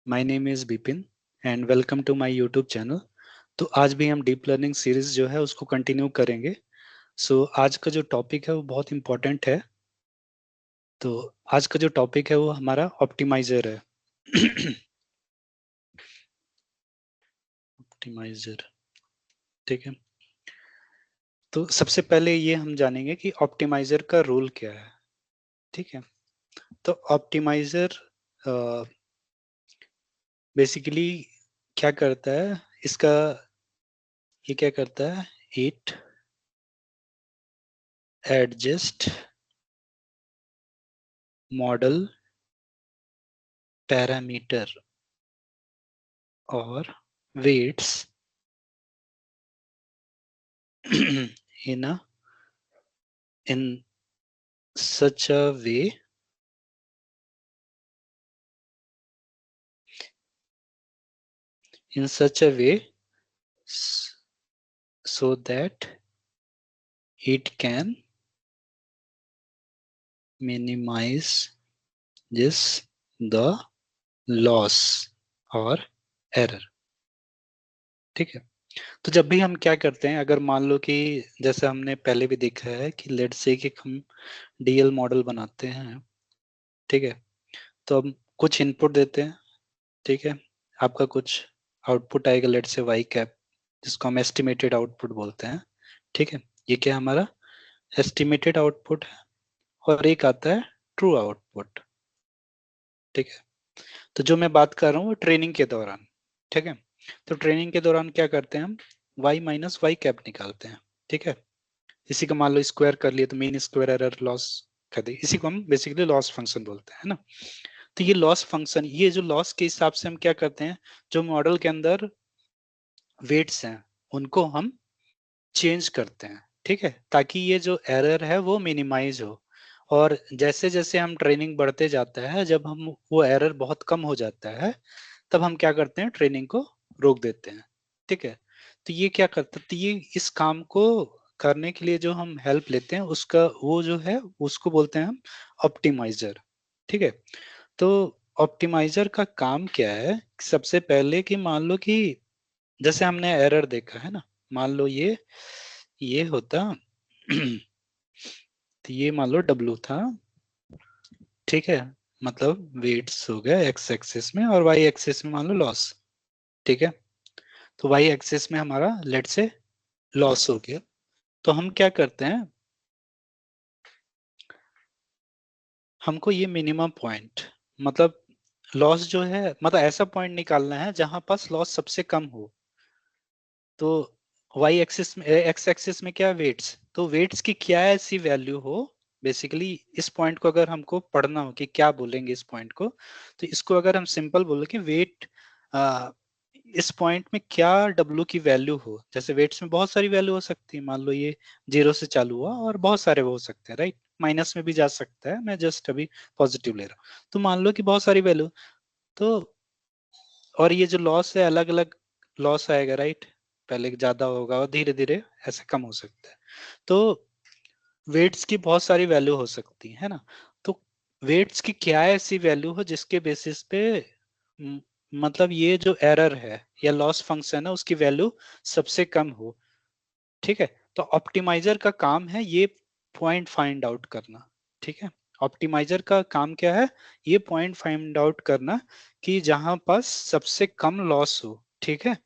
My name is Bipin and welcome to my YouTube channel. तो आज भी हम डीप लर्निंग सीरीज जो है उसको कंटिन्यू करेंगे। आज का जो टॉपिक है वो बहुत इम्पोर्टेंट है। तो आज का जो टॉपिक है वो हमारा ऑप्टिमाइजर है। ऑप्टिमाइजर, ठीक है। तो सबसे पहले ये हम जानेंगे कि ऑप्टिमाइजर का रोल क्या है, ठीक है। तो ऑप्टिमाइजर बेसिकली क्या करता है, इसका ये क्या करता है, इट एडजस्ट मॉडल पैरामीटर और weights in a in such a way in such a way s- so that it can minimize this the loss or error, ठीक है। तो जब भी हम क्या करते हैं, अगर मान लो कि जैसे हमने पहले भी देखा है कि लेट्स से कि हम डीएल मॉडल बनाते हैं, ठीक है। तो हम कुछ इनपुट देते हैं, ठीक है। आपका कुछ आउटपुट आएगा, लेट्स से वाई कैप, जिसको हम एस्टिमेटेड आउटपुट बोलते हैं, ठीक है। ये क्या हमारा एस्टिमेटेड आउटपुट है। और एक आता है ट्रू आउटपुट, ठीक है। तो जो मैं बात कर रहा हूँ वो ट्रेनिंग के दौरान, ठीक है। तो ट्रेनिंग के दौरान क्या करते हैं हम, वाई माइनस वाई कैप निकालते हैं, ठीक है। इसी का मान लो स्क्वायर कर लिए तो मीन स्क्वायर एरर लॉस कर दे, इसी को हम बेसिकली लॉस फंक्शन बोलते हैं ना। तो ये लॉस फंक्शन, ये जो लॉस के हिसाब से हम क्या करते हैं, जो मॉडल के अंदर वेट्स हैं उनको हम चेंज करते हैं, ठीक है, ताकि ये जो एरर है वो मिनिमाइज हो। और जैसे जैसे हम ट्रेनिंग बढ़ते जाता है, जब हम वो एरर बहुत कम हो जाता है, तब हम क्या करते हैं, ट्रेनिंग को रोक देते हैं, ठीक है। तो ये क्या करता है, तो ये इस काम को करने के लिए जो हम हेल्प लेते हैं उसका वो जो है उसको बोलते हैं हम ऑप्टिमाइजर, ठीक है। तो ऑप्टिमाइजर का काम क्या है, सबसे पहले कि मान लो कि जैसे हमने एरर देखा है ना, मान लो ये होता तो ये मान लो डब्लू था, ठीक है। मतलब वेट्स हो गया एक्स एक्सिस में और वाई एक्सिस में मान लो लॉस, ठीक है। तो वाई एक्सिस में हमारा लेट से लॉस हो गया। तो हम क्या करते हैं, हमको ये मिनिमम पॉइंट, मतलब लॉस जो है, मतलब ऐसा पॉइंट निकालना है जहां पास लॉस सबसे कम हो। तो वाई एक्सिस में, एक्स एक्सिस में क्या, वेट्स, तो वेट्स की क्या ऐसी वैल्यू हो, बेसिकली इस पॉइंट को अगर हमको पढ़ना हो कि क्या बोलेंगे इस पॉइंट को, तो इसको अगर हम सिंपल बोले कि वेट, इस पॉइंट में क्या डब्ल्यू की वैल्यू हो। जैसे वेट्स में बहुत सारी वैल्यू हो सकती है, मान लो ये 0 से चालू हुआ और बहुत सारे वो हो सकते हैं, राइट, माइनस में भी जा सकता है, मैं जस्ट अभी पॉजिटिव ले रहा हूँ। तो मान लो कि बहुत सारी वैल्यू, तो और ये जो लॉस है अलग अलग लॉस आएगा, राइट। पहले ज्यादा होगा और धीरे धीरे ऐसे कम हो सकता है। तो वेट्स की बहुत सारी वैल्यू हो सकती है ना। तो वेट्स की क्या ऐसी वैल्यू हो जिसके बेसिस पे म, मतलब ये जो एरर है या लॉस फंक्शन है उसकी वैल्यू सबसे कम हो, ठीक है। तो ऑप्टिमाइजर का काम है ये पॉइंट फाइंड आउट करना, ठीक है। ऑप्टिमाइजर का काम क्या है, ये पॉइंट फाइंड आउट करना कि जहां पास सबसे कम लॉस हो, ठीक है।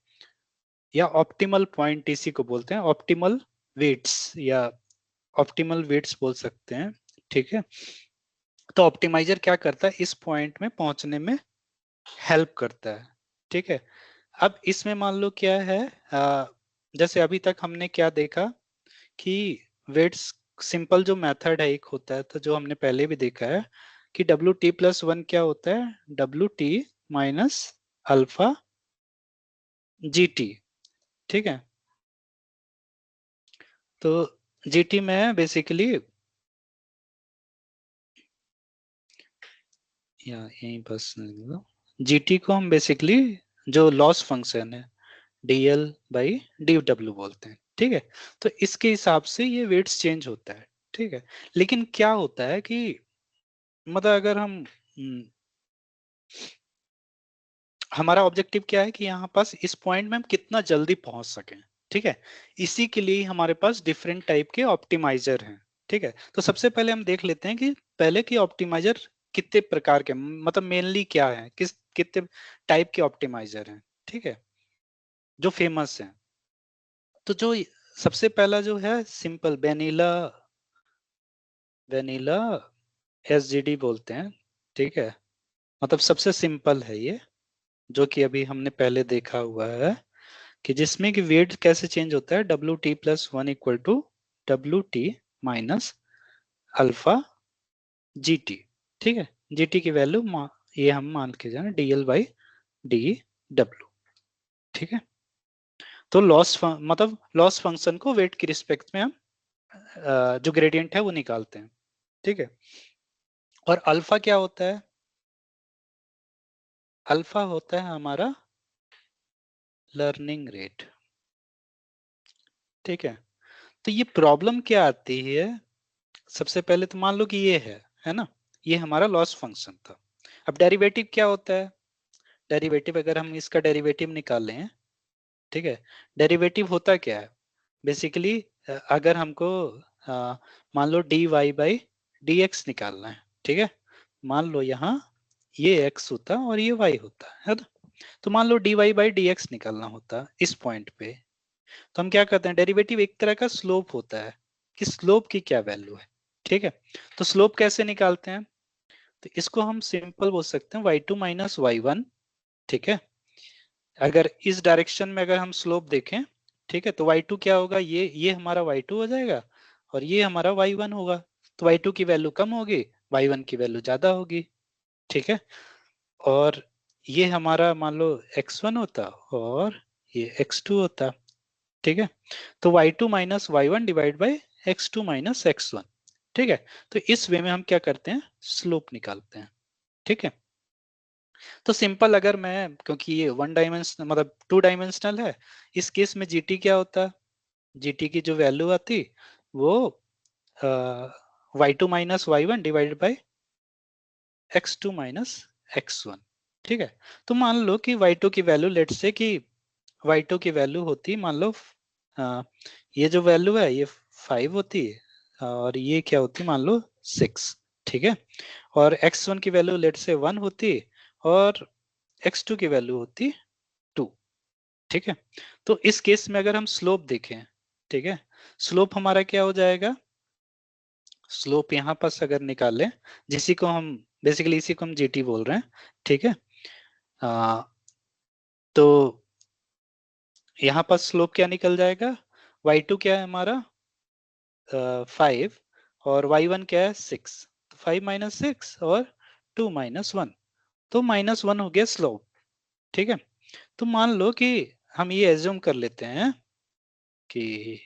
या ऑप्टिमल पॉइंट, इसी को बोलते हैं ऑप्टिमल वेट्स या ऑप्टिमल वेट्स बोल सकते हैं, ठीक है। तो ऑप्टिमाइजर क्या करता है, इस पॉइंट में पहुंचने में हेल्प करता है, ठीक है। अब इसमें मान लो क्या है, जैसे अभी तक हमने क्या देखा कि वेट्स, सिंपल जो मेथड है एक होता है, तो जो हमने पहले भी देखा है कि WT+1 क्या होता है, WT माइनस अल्फा GT, ठीक है। तो GT में बेसिकली, या यहीं बस GT को हम बेसिकली जो लॉस फंक्शन है DL/DW बोलते हैं, ठीक है। तो इसके हिसाब से ये वेट्स चेंज होता है, ठीक है। लेकिन क्या होता है कि मतलब अगर हम हमारा ऑब्जेक्टिव क्या है कि यहाँ पास इस पॉइंट में हम कितना जल्दी पहुंच सकें। ठीक है, इसी के लिए हमारे पास डिफरेंट टाइप के ऑप्टिमाइजर हैं। ठीक है, तो सबसे पहले हम देख लेते हैं कि पहले की ऑप्टिमाइजर कितने प्रकार के, मतलब मेनली क्या है, कितने टाइप के ऑप्टिमाइजर हैं। ठीक है, जो फेमस हैं। तो जो सबसे पहला जो है सिंपल वेनिला, वेनिला एसजीडी बोलते हैं। ठीक है, मतलब सबसे सिंपल है ये, जो कि अभी हमने पहले देखा हुआ है, कि जिसमें कि वेट कैसे चेंज होता है, W T plus one equal to W T minus alpha G T. ठीक है, जी टी की वैल्यू ये हम मान के जाए D L by D W. ठीक है, तो मतलब लॉस फंक्शन को वेट की रिस्पेक्ट में हम जो ग्रेडियंट है वो निकालते हैं। ठीक है, और अल्फा क्या होता है, अल्फा होता है हमारा लर्निंग रेट। ठीक है, तो ये प्रॉब्लम क्या आती है, सबसे पहले तो मान लो कि ये है ना, ये हमारा लॉस फंक्शन था। अब डेरिवेटिव क्या होता है, डेरिवेटिव अगर हम इसका डेरिवेटिव निकालें, ठीक है, डेरिवेटिव होता क्या है बेसिकली, अगर हमको मान लो D Y by D X निकालना है। ठीक है, मान लो यहाँ ये x होता और ये y होता है ना, तो मान लो D Y by D X निकालना होता इस पॉइंट पे, तो हम क्या करते हैं, डेरिवेटिव एक तरह का स्लोप होता है, कि स्लोप की क्या वैल्यू है। ठीक है, तो स्लोप कैसे निकालते हैं, तो इसको हम सिंपल बोल सकते हैं y2 माइनस वाई वन। ठीक है, अगर इस डायरेक्शन में अगर हम स्लोप देखें, ठीक है, तो y2 क्या होगा, ये हमारा y2 हो जाएगा, और ये हमारा y1 होगा। तो y2 की वैल्यू कम होगी, y1 की वैल्यू ज्यादा होगी। ठीक है, और ये हमारा मान लो x1 होता और ये x2 होता। ठीक है, तो y2 minus Y one divide by X two minus X one. ठीक है, तो इस वे में हम क्या करते हैं, स्लोप निकालते हैं। ठीक है, तो सिंपल अगर मैं, क्योंकि ये वन डायमेंशनल मतलब टू डायमेंशनल है, इस केस में जीटी क्या होता, जीटी की जो वैल्यू आती वो Y two minus Y one divided by X two minus X one. ठीक है, तो मान लो कि y2 की वैल्यू, लेट से कि y2 की वैल्यू होती, मान लो ये जो वैल्यू है ये 5 होती है, और ये क्या होती मान लो 6। ठीक है, और x1 की वैल्यू लेट से 1 होती, और x2 की वैल्यू होती 2। ठीक है, तो इस केस में अगर हम स्लोप देखें, ठीक है, स्लोप हमारा क्या हो जाएगा, स्लोप यहाँ पास अगर निकालें, जिसी को हम बेसिकली इसी को हम जीटी बोल रहे हैं। ठीक है, आ, तो यहाँ पर स्लोप क्या निकल जाएगा, y2 क्या है हमारा 5, और y1 क्या है 6, तो 5 माइनस सिक्स और 2 माइनस वन, तो माइनस वन हो गया स्लोप। ठीक है, तो मान लो कि हम ये एज्यूम कर लेते हैं कि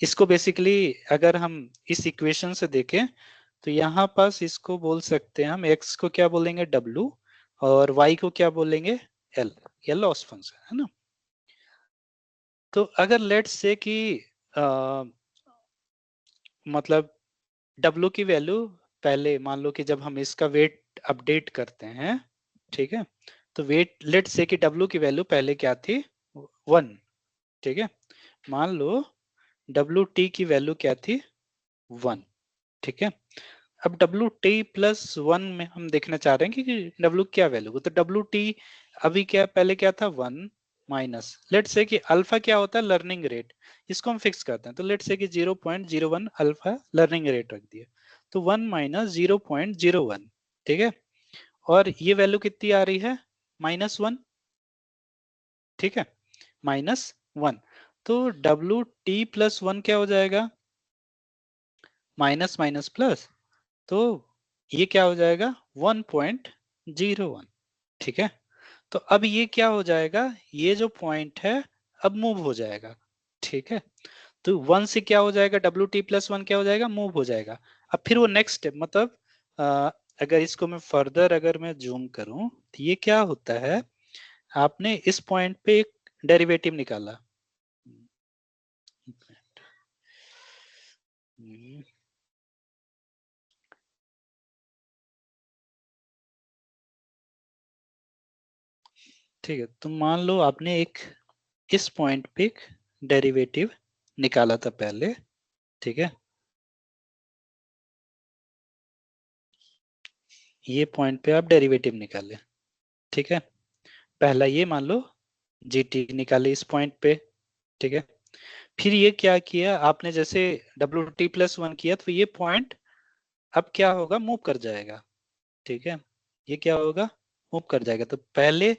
इसको बेसिकली अगर हम इस इक्वेशन से देखें, तो यहाँ पास इसको बोल सकते हैं हम, x को क्या बोलेंगे w, और y को क्या बोलेंगे l, या लॉस फंक्शन है ना। तो अगर लेट्स से कि मतलब W की वैल्यू, पहले मान लो कि जब हम इसका वेट अपडेट करते हैं, ठीक है, तो वेट लेट से कि W की वैल्यू पहले क्या थी 1। ठीक है, मान लो डब्ल्यू टी की वैल्यू क्या थी 1। ठीक है, अब डब्ल्यू टी प्लस वन में हम देखना चाह रहे हैं कि डब्ल्यू क्या वैल्यू, तो डब्ल्यू टी अभी क्या, पहले क्या था 1, माइनस लेट से कि अल्फा क्या होता है लर्निंग रेट, इसको हम फिक्स करते हैं, तो लेट से कि 0.01 अल्फा लर्निंग रेट रख दिया, तो 1 माइनस 0.01। ठीक है, और ये वैल्यू कितनी आ रही है -1। ठीक है, -1, तो डब्ल्यू टी प्लस वन क्या हो जाएगा, माइनस माइनस प्लस, तो ये क्या हो जाएगा 1.01। ठीक है, तो अब ये क्या हो जाएगा, ये जो पॉइंट है अब मूव हो जाएगा। ठीक है, तो वन से क्या हो जाएगा, डब्ल्यू टी प्लस वन क्या हो जाएगा, मूव हो जाएगा। अब फिर वो नेक्स्ट स्टेप मतलब अगर इसको मैं फर्दर अगर मैं जूम करूं, तो ये क्या होता है, आपने इस पॉइंट पे एक डेरिवेटिव निकाला। ठीक है, तो मान लो आपने एक इस पॉइंट पे एक डेरिवेटिव निकाला था पहले, ठीक है, ये पॉइंट पे आप डेरिवेटिव निकाले, ठीक है, पहला ये मान लो जीटी निकाले इस पॉइंट पे, ठीक है, फिर ये क्या किया आपने, जैसे WT+1 किया तो ये पॉइंट अब क्या होगा, मूव कर जाएगा, ठीक है, ये क्या होगा, मूव कर जाएगा, तो पहले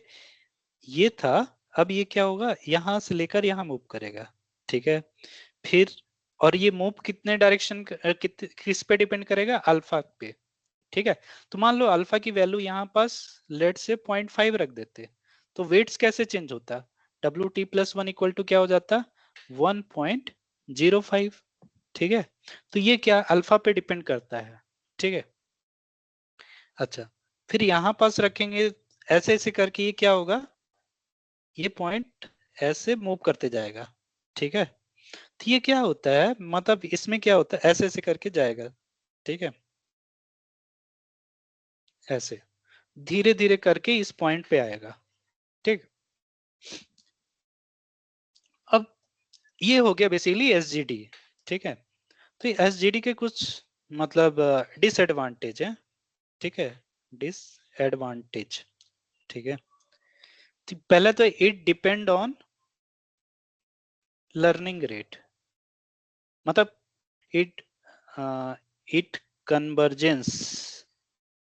ये था, अब ये क्या होगा, यहां से लेकर यहां मूव करेगा, ठीक है, फिर और ये मूव कितने डायरेक्शन किस पे डिपेंड करेगा, अल्फा पे, ठीक है, तो मान लो अल्फा की वैल्यू यहाँ पास लेट से 0.5 रख देते, तो वेट्स कैसे चेंज होता, WT+1 इक्वल टू क्या हो जाता, 1.05, ठीक है, तो ये क्या अल्फा पे डिपेंड करता है, ठीक है, अच्छा, फिर यहाँ पास रखेंगे, ऐसे ऐसे करके ये क्या होगा, ये पॉइंट ऐसे मूव करते जाएगा, ठीक है, तो ये क्या होता है, मतलब इसमें क्या होता है, ऐसे ऐसे करके जाएगा, ठीक है, ऐसे धीरे धीरे करके इस पॉइंट पे आएगा, ठीक, अब ये हो गया बेसिकली एसजीडी, ठीक है, तो एसजीडी के कुछ मतलब डिसएडवांटेज है, ठीक है, डिसएडवांटेज, ठीक है, तो पहले तो it depend on learning rate, मतलब it it convergence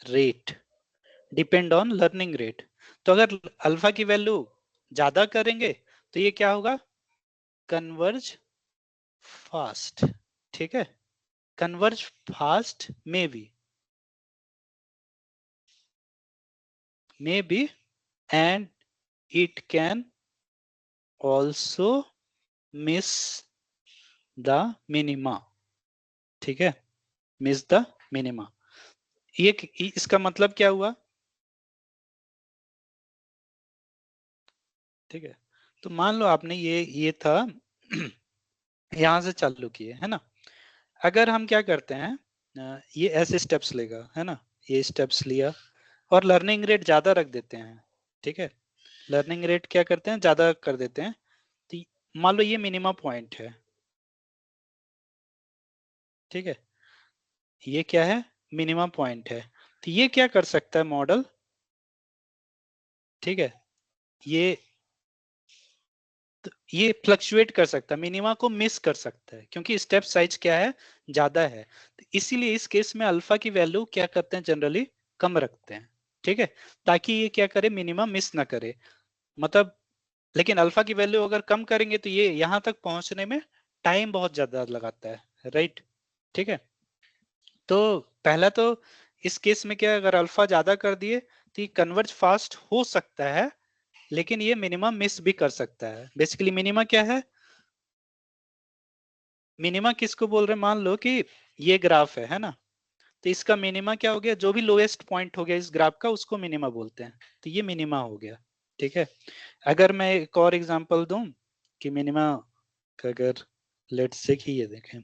rate depend on learning rate, तो अगर अल्फा की वैल्यू ज्यादा करेंगे तो ये क्या होगा, कन्वर्ज फास्ट, ठीक है, converge fast may be and it can also miss the minima, ठीक है, मिस द मिनिमा, ये इसका मतलब क्या हुआ, ठीक है, तो मान लो आपने ये था यहां से चालू किए है ना, अगर हम क्या करते हैं, ये ऐसे स्टेप्स लेगा है ना, ये स्टेप्स लिया और लर्निंग रेट ज्यादा रख देते हैं, ठीक है, लर्निंग रेट क्या करते हैं, ज्यादा कर देते हैं, तो मान लो ये मिनिमम पॉइंट है, ठीक है, ये क्या है, मिनिमम पॉइंट है, तो ये क्या कर सकता है मॉडल, ठीक है, ये ये फ्लक्चुएट कर सकता है, मिनिमा को मिस कर सकता है, क्योंकि स्टेप साइज क्या है, ज्यादा है, तो इसीलिए इस केस में अल्फा की वैल्यू क्या करते हैं, जनरली कम रखते हैं, ठीक है, ताकि ये क्या करे, मिनिमा मिस ना करे, मतलब, लेकिन अल्फा की वैल्यू अगर कम करेंगे तो ये यहां तक पहुंचने में टाइम बहुत ज्यादा लगाता है, राइट, ठीक है, तो पहला तो इस केस में क्या है, अगर अल्फा ज्यादा कर दिए तो ये कन्वर्ज फास्ट हो सकता है, लेकिन ये मिनिमम मिस भी कर सकता है, बेसिकली मिनिमा क्या है, मिनिमा किसको बोल रहे हैं, मान लो कि ये ग्राफ है ना, तो इसका मिनिमा क्या हो गया, जो भी लोएस्ट पॉइंट हो गया इस ग्राफ का उसको मिनिमा बोलते हैं, तो ये मिनिमा हो गया, ठीक है, अगर मैं एक और एग्जांपल दूं कि मिनिमा का, अगर लेट्स से कि ये देखें,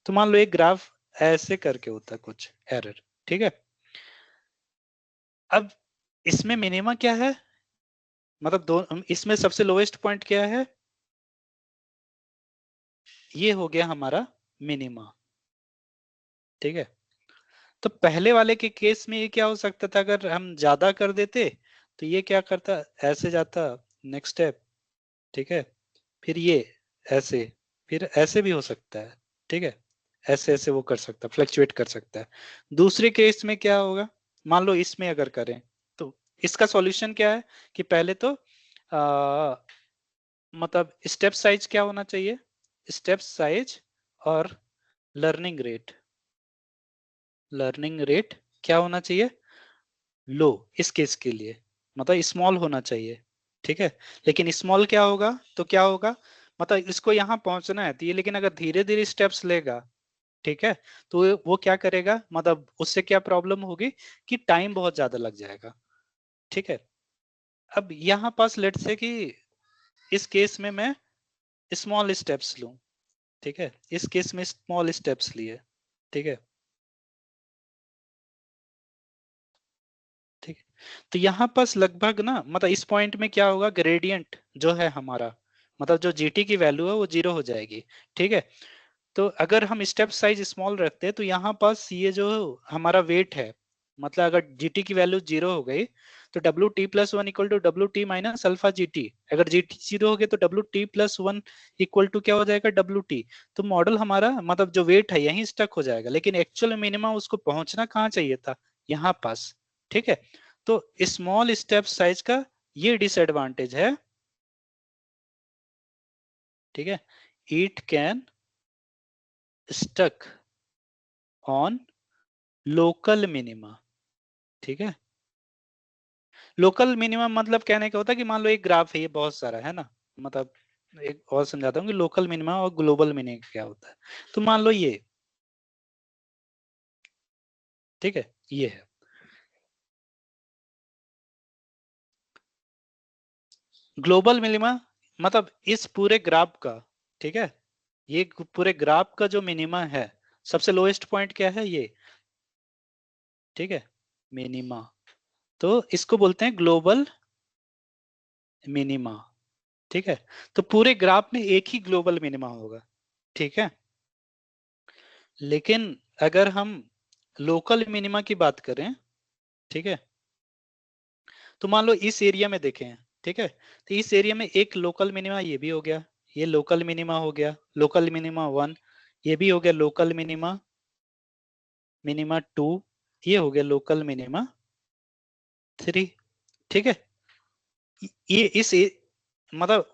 तो मान लो एक ग्राफ ऐसे करके होता कुछ एरर, ठीक है, अब इसमें मिनिमा क्या है, मतलब दो इसमें सबसे लोएस्ट पॉइंट क्या है, ये हो गया हमारा मिनिमा, ठीक है, तो पहले वाले के केस में ये क्या हो सकता था, अगर हम ज्यादा कर देते तो ये क्या करता, ऐसे जाता नेक्स्ट स्टेप, ठीक है, फिर ये ऐसे, फिर ऐसे भी हो सकता है, ठीक है, ऐसे ऐसे वो कर सकता है, फ्लक्चुएट कर सकता है, दूसरे केस में क्या होगा, मान लो इसमें अगर करें तो इसका सॉल्यूशन क्या है, कि पहले तो आ, मतलब स्टेप साइज क्या होना चाहिए, स्टेप साइज और लर्निंग रेट, लर्निंग रेट क्या होना चाहिए, लो, इस केस के लिए मतलब स्मॉल होना चाहिए, ठीक है, लेकिन स्मॉल क्या होगा, तो क्या होगा, मतलब इसको यहाँ पहुंचना है तो ये, लेकिन अगर धीरे धीरे स्टेप्स लेगा, ठीक है, तो वो क्या करेगा, मतलब उससे क्या प्रॉब्लम होगी, कि टाइम बहुत ज्यादा लग जाएगा, ठीक है, अब यहाँ पास लेट से कि इस केस में मैं स्मॉल स्टेप्स लूं, ठीक है, इस केस में स्मॉल स्टेप्स लिए, ठीक है, ठीक है, तो यहाँ पास लगभग ना मतलब इस पॉइंट में क्या होगा, ग्रेडियंट जो है हमारा, मतलब जो जीटी की वैल्यू है वो 0 हो जाएगी। ठीक है, तो अगर हम स्टेप साइज स्मॉल रखते हैं तो यहाँ पास ये जो हमारा वेट है, मतलब अगर जीटी की वैल्यू 0 हो गई तो W T plus one equal to W T minus alpha G T. अगर जी टी 0 हो गया तो W T plus one equal to क्या हो जाएगा, डब्ल्यू टी। तो मॉडल हमारा मतलब जो वेट है यहीं स्टक हो जाएगा, लेकिन एक्चुअल मिनिमम उसको पहुंचना कहाँ चाहिए था, यहाँ पास। ठीक है, तो स्मॉल स्टेप साइज का ये डिसएडवांटेज है। ठीक है, it can stuck on local minima. ठीक है, लोकल मिनिमम मतलब कहने का होता है कि मान लो एक ग्राफ है, ये बहुत सारा है ना, मतलब एक और समझाता हूँ कि लोकल मिनिमम और ग्लोबल मिनिमम क्या होता है। तो मान लो ये, ठीक है, ये है ग्लोबल मिनिमम, मतलब इस पूरे ग्राफ का। ठीक है, ये पूरे ग्राफ का जो मिनिमा है, सबसे लोएस्ट पॉइंट क्या है, ये। ठीक है, मिनिमा, तो इसको बोलते हैं ग्लोबल मिनिमा। ठीक है, तो पूरे ग्राफ में एक ही ग्लोबल मिनिमा होगा। ठीक है, लेकिन अगर हम लोकल मिनिमा की बात करें, ठीक है, तो मान लो इस एरिया में देखें। ठीक है, तो इस एरिया में एक लोकल मिनिमा ये भी हो गया, ये लोकल मिनिमा हो गया, लोकल मिनिमा वन, ये भी हो गया लोकल मिनिमा, मिनिमा टू, ये हो गया लोकल मिनिमा थ्री। ठीक है, ये मतलब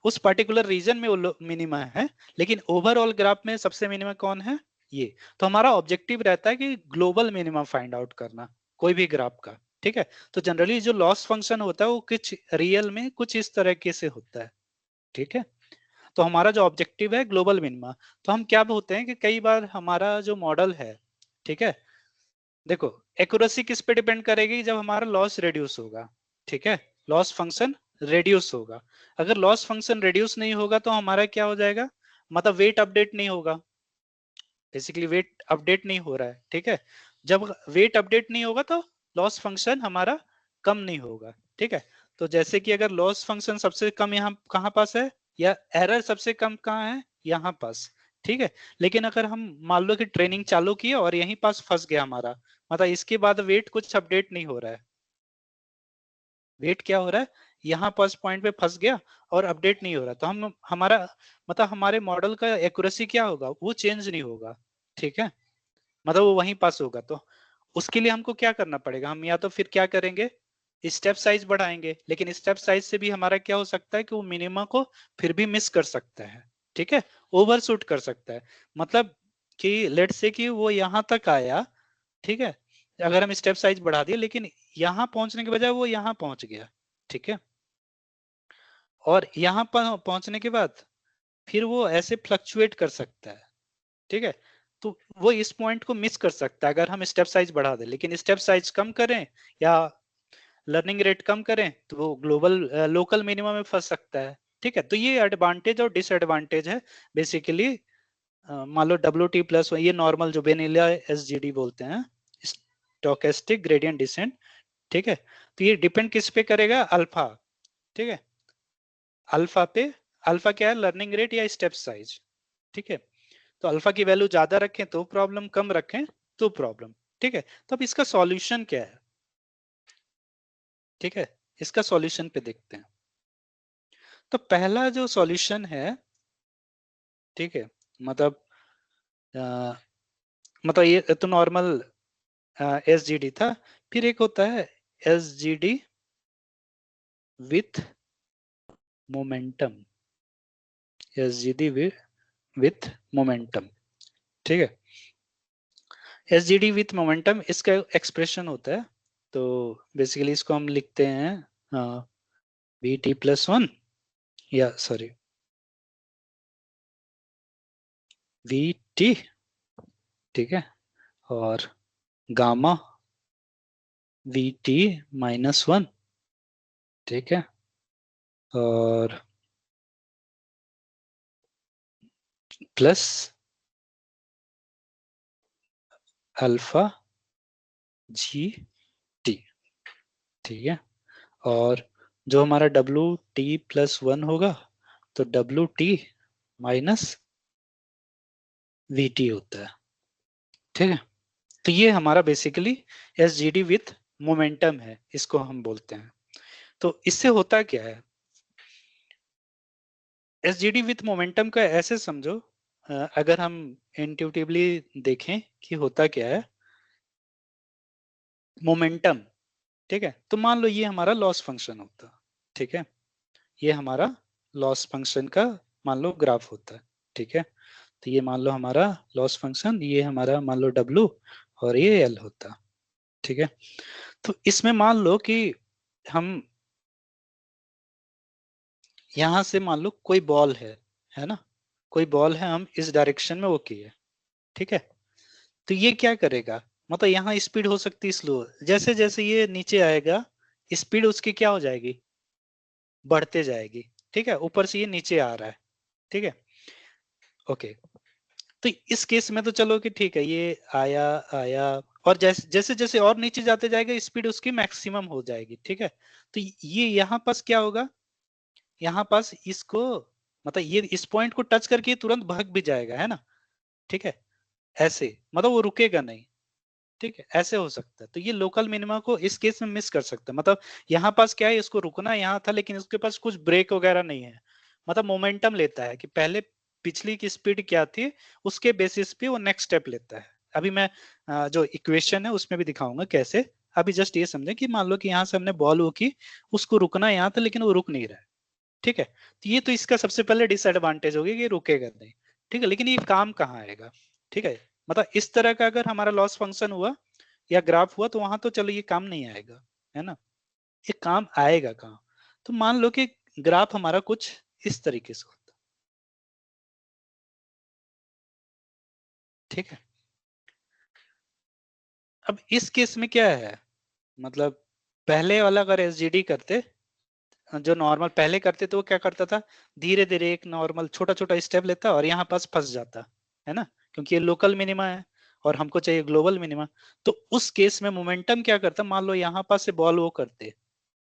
उस पर्टिकुलर रीजन में वो मिनिमा है, लेकिन ओवरऑल ग्राफ में सबसे मिनिमा कौन है, ये। तो हमारा ऑब्जेक्टिव रहता है कि ग्लोबल मिनिमा फाइंड आउट करना कोई भी ग्राफ का। ठीक है, तो जनरली जो लॉस फंक्शन होता है वो कुछ रियल में कुछ इस तरीके से होता है। ठीक है, तो हमारा जो ऑब्जेक्टिव है ग्लोबल मिनिमा। तो हम क्या होते हैं कि कई बार हमारा जो मॉडल है, ठीक है, देखो एक्यूरेसी किस पे डिपेंड करेगी, जब हमारा लॉस रिड्यूस होगा। ठीक है, लॉस फंक्शन रिड्यूस होगा। अगर लॉस फंक्शन रिड्यूस नहीं होगा तो हमारा क्या हो जाएगा, मतलब वेट अपडेट नहीं होगा, बेसिकली वेट अपडेट नहीं हो रहा है। ठीक है, जब वेट अपडेट नहीं होगा तो लॉस फंक्शन हमारा कम नहीं होगा। ठीक है, तो जैसे कि अगर लॉस फंक्शन सबसे कम यहाँ कहाँ पास है, या एरर सबसे कम कहाँ है, यहाँ पास। ठीक है, लेकिन अगर हम मान लो कि ट्रेनिंग चालू किया और यहीं पास फंस गया हमारा, मतलब इसके बाद वेट कुछ अपडेट नहीं हो रहा है, वेट क्या हो रहा है, यहाँ पास पॉइंट पे फंस गया और अपडेट नहीं हो रहा, तो हम हमारा मतलब हमारे मॉडल का एक्यूरेसी क्या होगा, वो चेंज नहीं होगा। ठीक है, मतलब वो वहीं पास होगा। तो उसके लिए हमको क्या करना पड़ेगा, हम या तो फिर क्या करेंगे, स्टेप साइज बढ़ाएंगे, लेकिन स्टेप साइज से भी हमारा क्या हो सकता है कि वो मिनिमा को फिर भी मिस कर सकता है। ठीक है, ओवरशूट कर सकता है, मतलब कि लेट से कि वो यहाँ तक आया। ठीक है, अगर हम स्टेप साइज बढ़ा दिए लेकिन यहाँ पहुंचने के बजाय वो यहाँ पहुंच गया। ठीक है, और यहाँ पर पहुंचने के बाद फिर वो ऐसे फ्लक्चुएट कर सकता है। ठीक है, तो वो इस पॉइंट को मिस कर सकता है अगर हम स्टेप साइज बढ़ा दें, लेकिन स्टेप साइज कम करें या लर्निंग रेट कम करें तो वो ग्लोबल लोकल मिनिमम में फंस सकता है। ठीक है, तो ये एडवांटेज और डिसएडवांटेज है बेसिकली। मान लो डब्ल्यू टी प्लस, ये नॉर्मल जो वेनिला एस जी डी बोलते हैं, स्टोकेस्टिक ग्रेडियंट डिसेंट। ठीक है, तो ये डिपेंड किस पे करेगा, अल्फा। ठीक है, अल्फा पे, अल्फा क्या है, लर्निंग रेट या स्टेप साइज। ठीक है, तो अल्फा की वैल्यू ज्यादा रखें तो प्रॉब्लम, कम रखें तो प्रॉब्लम। ठीक है, तो अब इसका सॉल्यूशन क्या है। ठीक है, इसका सॉल्यूशन पे देखते हैं। तो पहला जो सॉल्यूशन है, ठीक है, मतलब अ, मतलब ये तो नॉर्मल एस जी डी था, फिर एक होता है S G D with momentum, S G D with momentum. ठीक है, S G D with momentum इसका एक्सप्रेशन होता है। तो बेसिकली इसको हम लिखते हैं वी टी प्लस वन, या सॉरी वी टी। ठीक है, और gamma V T minus one. ठीक है, और प्लस अल्फा जी टी। ठीक है। और जो हमारा WT+1 होगा तो WT माइनस VT होता है। ठीक है। तो ये हमारा बेसिकली SGD विथ मोमेंटम है, इसको हम बोलते हैं। तो इससे होता क्या है, SGD विथ मोमेंटम का ऐसे समझो, अगर हम इंट्यूटिवली देखें कि होता क्या है, मोमेंटम, ठीक है, तो मान लो ये हमारा लॉस फंक्शन होता, ठीक है, ये हमारा लॉस फंक्शन का मान लो ग्राफ होता है। ठीक है। तो ये मान लो हमारा लॉस फंक्शन, ये हमारा मान लो W और ये L होता। ठीक है। तो इसमें मान लो कि हम यहां से मान लो कोई बॉल है ना, कोई बॉल है, हम इस डायरेक्शन में वो किए। ठीक है। तो ये क्या करेगा, मतलब यहाँ स्पीड हो सकती है स्लो, जैसे जैसे ये नीचे आएगा स्पीड उसकी क्या हो जाएगी, बढ़ते जाएगी। ठीक है, ऊपर से ये नीचे आ रहा है। ठीक है। ओके। तो इस केस में तो चलो कि ठीक है, ये आया आया, और जैसे जैसे जैसे और नीचे जाते जाएगा स्पीड उसकी मैक्सिमम हो जाएगी। ठीक है। तो ये यहाँ पास क्या होगा, यहाँ पास इसको, मतलब ये इस पॉइंट को टच करके तुरंत भाग भी जाएगा, है ना। ठीक है। ऐसे मतलब वो रुकेगा नहीं। ठीक है, ऐसे हो सकता है। तो ये लोकल मिनिमा को इस केस में मिस कर सकता है, मतलब यहाँ पास क्या है, इसको रुकना यहाँ था लेकिन उसके पास कुछ ब्रेक वगैरह नहीं है, मतलब मोमेंटम लेता है कि पहले पिछली की स्पीड क्या थी, उसके बेसिस पे वो नेक्स्ट स्टेप लेता है। अभी मैं जो इक्वेशन है उसमें भी दिखाऊंगा कैसे। अभी जस्ट ये समझे कि मान लो कि यहाँ से हमने बॉल वो की, उसको रुकना यहाँ था लेकिन वो रुक नहीं रहा है। ठीक है। तो ये तो इसका सबसे पहले डिसएडवांटेज होगी कि ये रुकेगा नहीं। ठीक है, लेकिन ये काम कहाँ आएगा। ठीक है, मतलब इस तरह का अगर हमारा लॉस फंक्शन हुआ या ग्राफ हुआ तो वहां तो चलो ये काम नहीं आएगा, है ना। ये काम आएगा कहाँ, तो मान लो कि ग्राफ हमारा कुछ इस तरीके से होता। ठीक है। अब इस केस में क्या है, मतलब पहले वाला अगर SGD करते, जो नॉर्मल पहले करते तो वो क्या करता था, धीरे धीरे एक नॉर्मल छोटा छोटा स्टेप लेता और यहाँ पास फंस जाता, है ना, क्योंकि ये लोकल मिनिमा है और हमको चाहिए ग्लोबल मिनिमा। तो उस केस में मोमेंटम क्या करता, मान लो यहाँ पास से बॉल वो करते,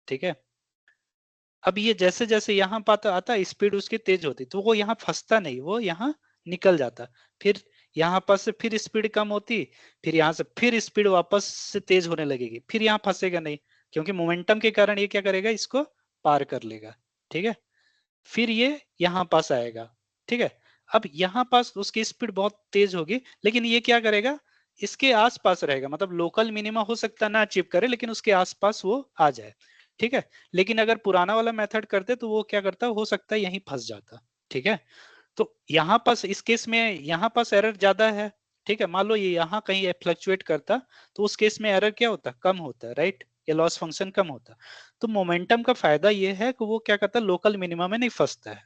ठीक है, अब ये जैसे जैसे यहाँ पाता आता स्पीड उसकी तेज होती तो वो यहाँ फंसता नहीं, वो यहाँ निकल जाता। फिर यहाँ पास से फिर स्पीड कम होती, फिर यहाँ से फिर स्पीड वापस से तेज होने लगेगी, फिर यहाँ फंसेगा नहीं, क्योंकि मोमेंटम के कारण ये क्या करेगा, इसको पार कर लेगा। ठीक है। फिर ये यहाँ पास आएगा। ठीक है। अब यहाँ पास उसकी स्पीड बहुत तेज होगी लेकिन ये क्या करेगा, इसके आसपास रहेगा, मतलब लोकल मिनिमा हो सकता ना अचीव करे लेकिन उसके आसपास वो आ जाए। ठीक है। लेकिन अगर पुराना वाला मेथड करते तो वो क्या करता, हो सकता है यहीं फंस जाता। ठीक है। तो यहाँ पास इस केस में यहाँ पास एरर ज्यादा है। ठीक है, मान लो ये यहाँ कहीं फ्लक्चुएट करता तो उस केस में एरर क्या होता, कम होता, राइट, ये लॉस फंक्शन कम होता। तो मोमेंटम का फायदा ये है कि वो क्या करता है, लोकल मिनिमम में नहीं फंसता है।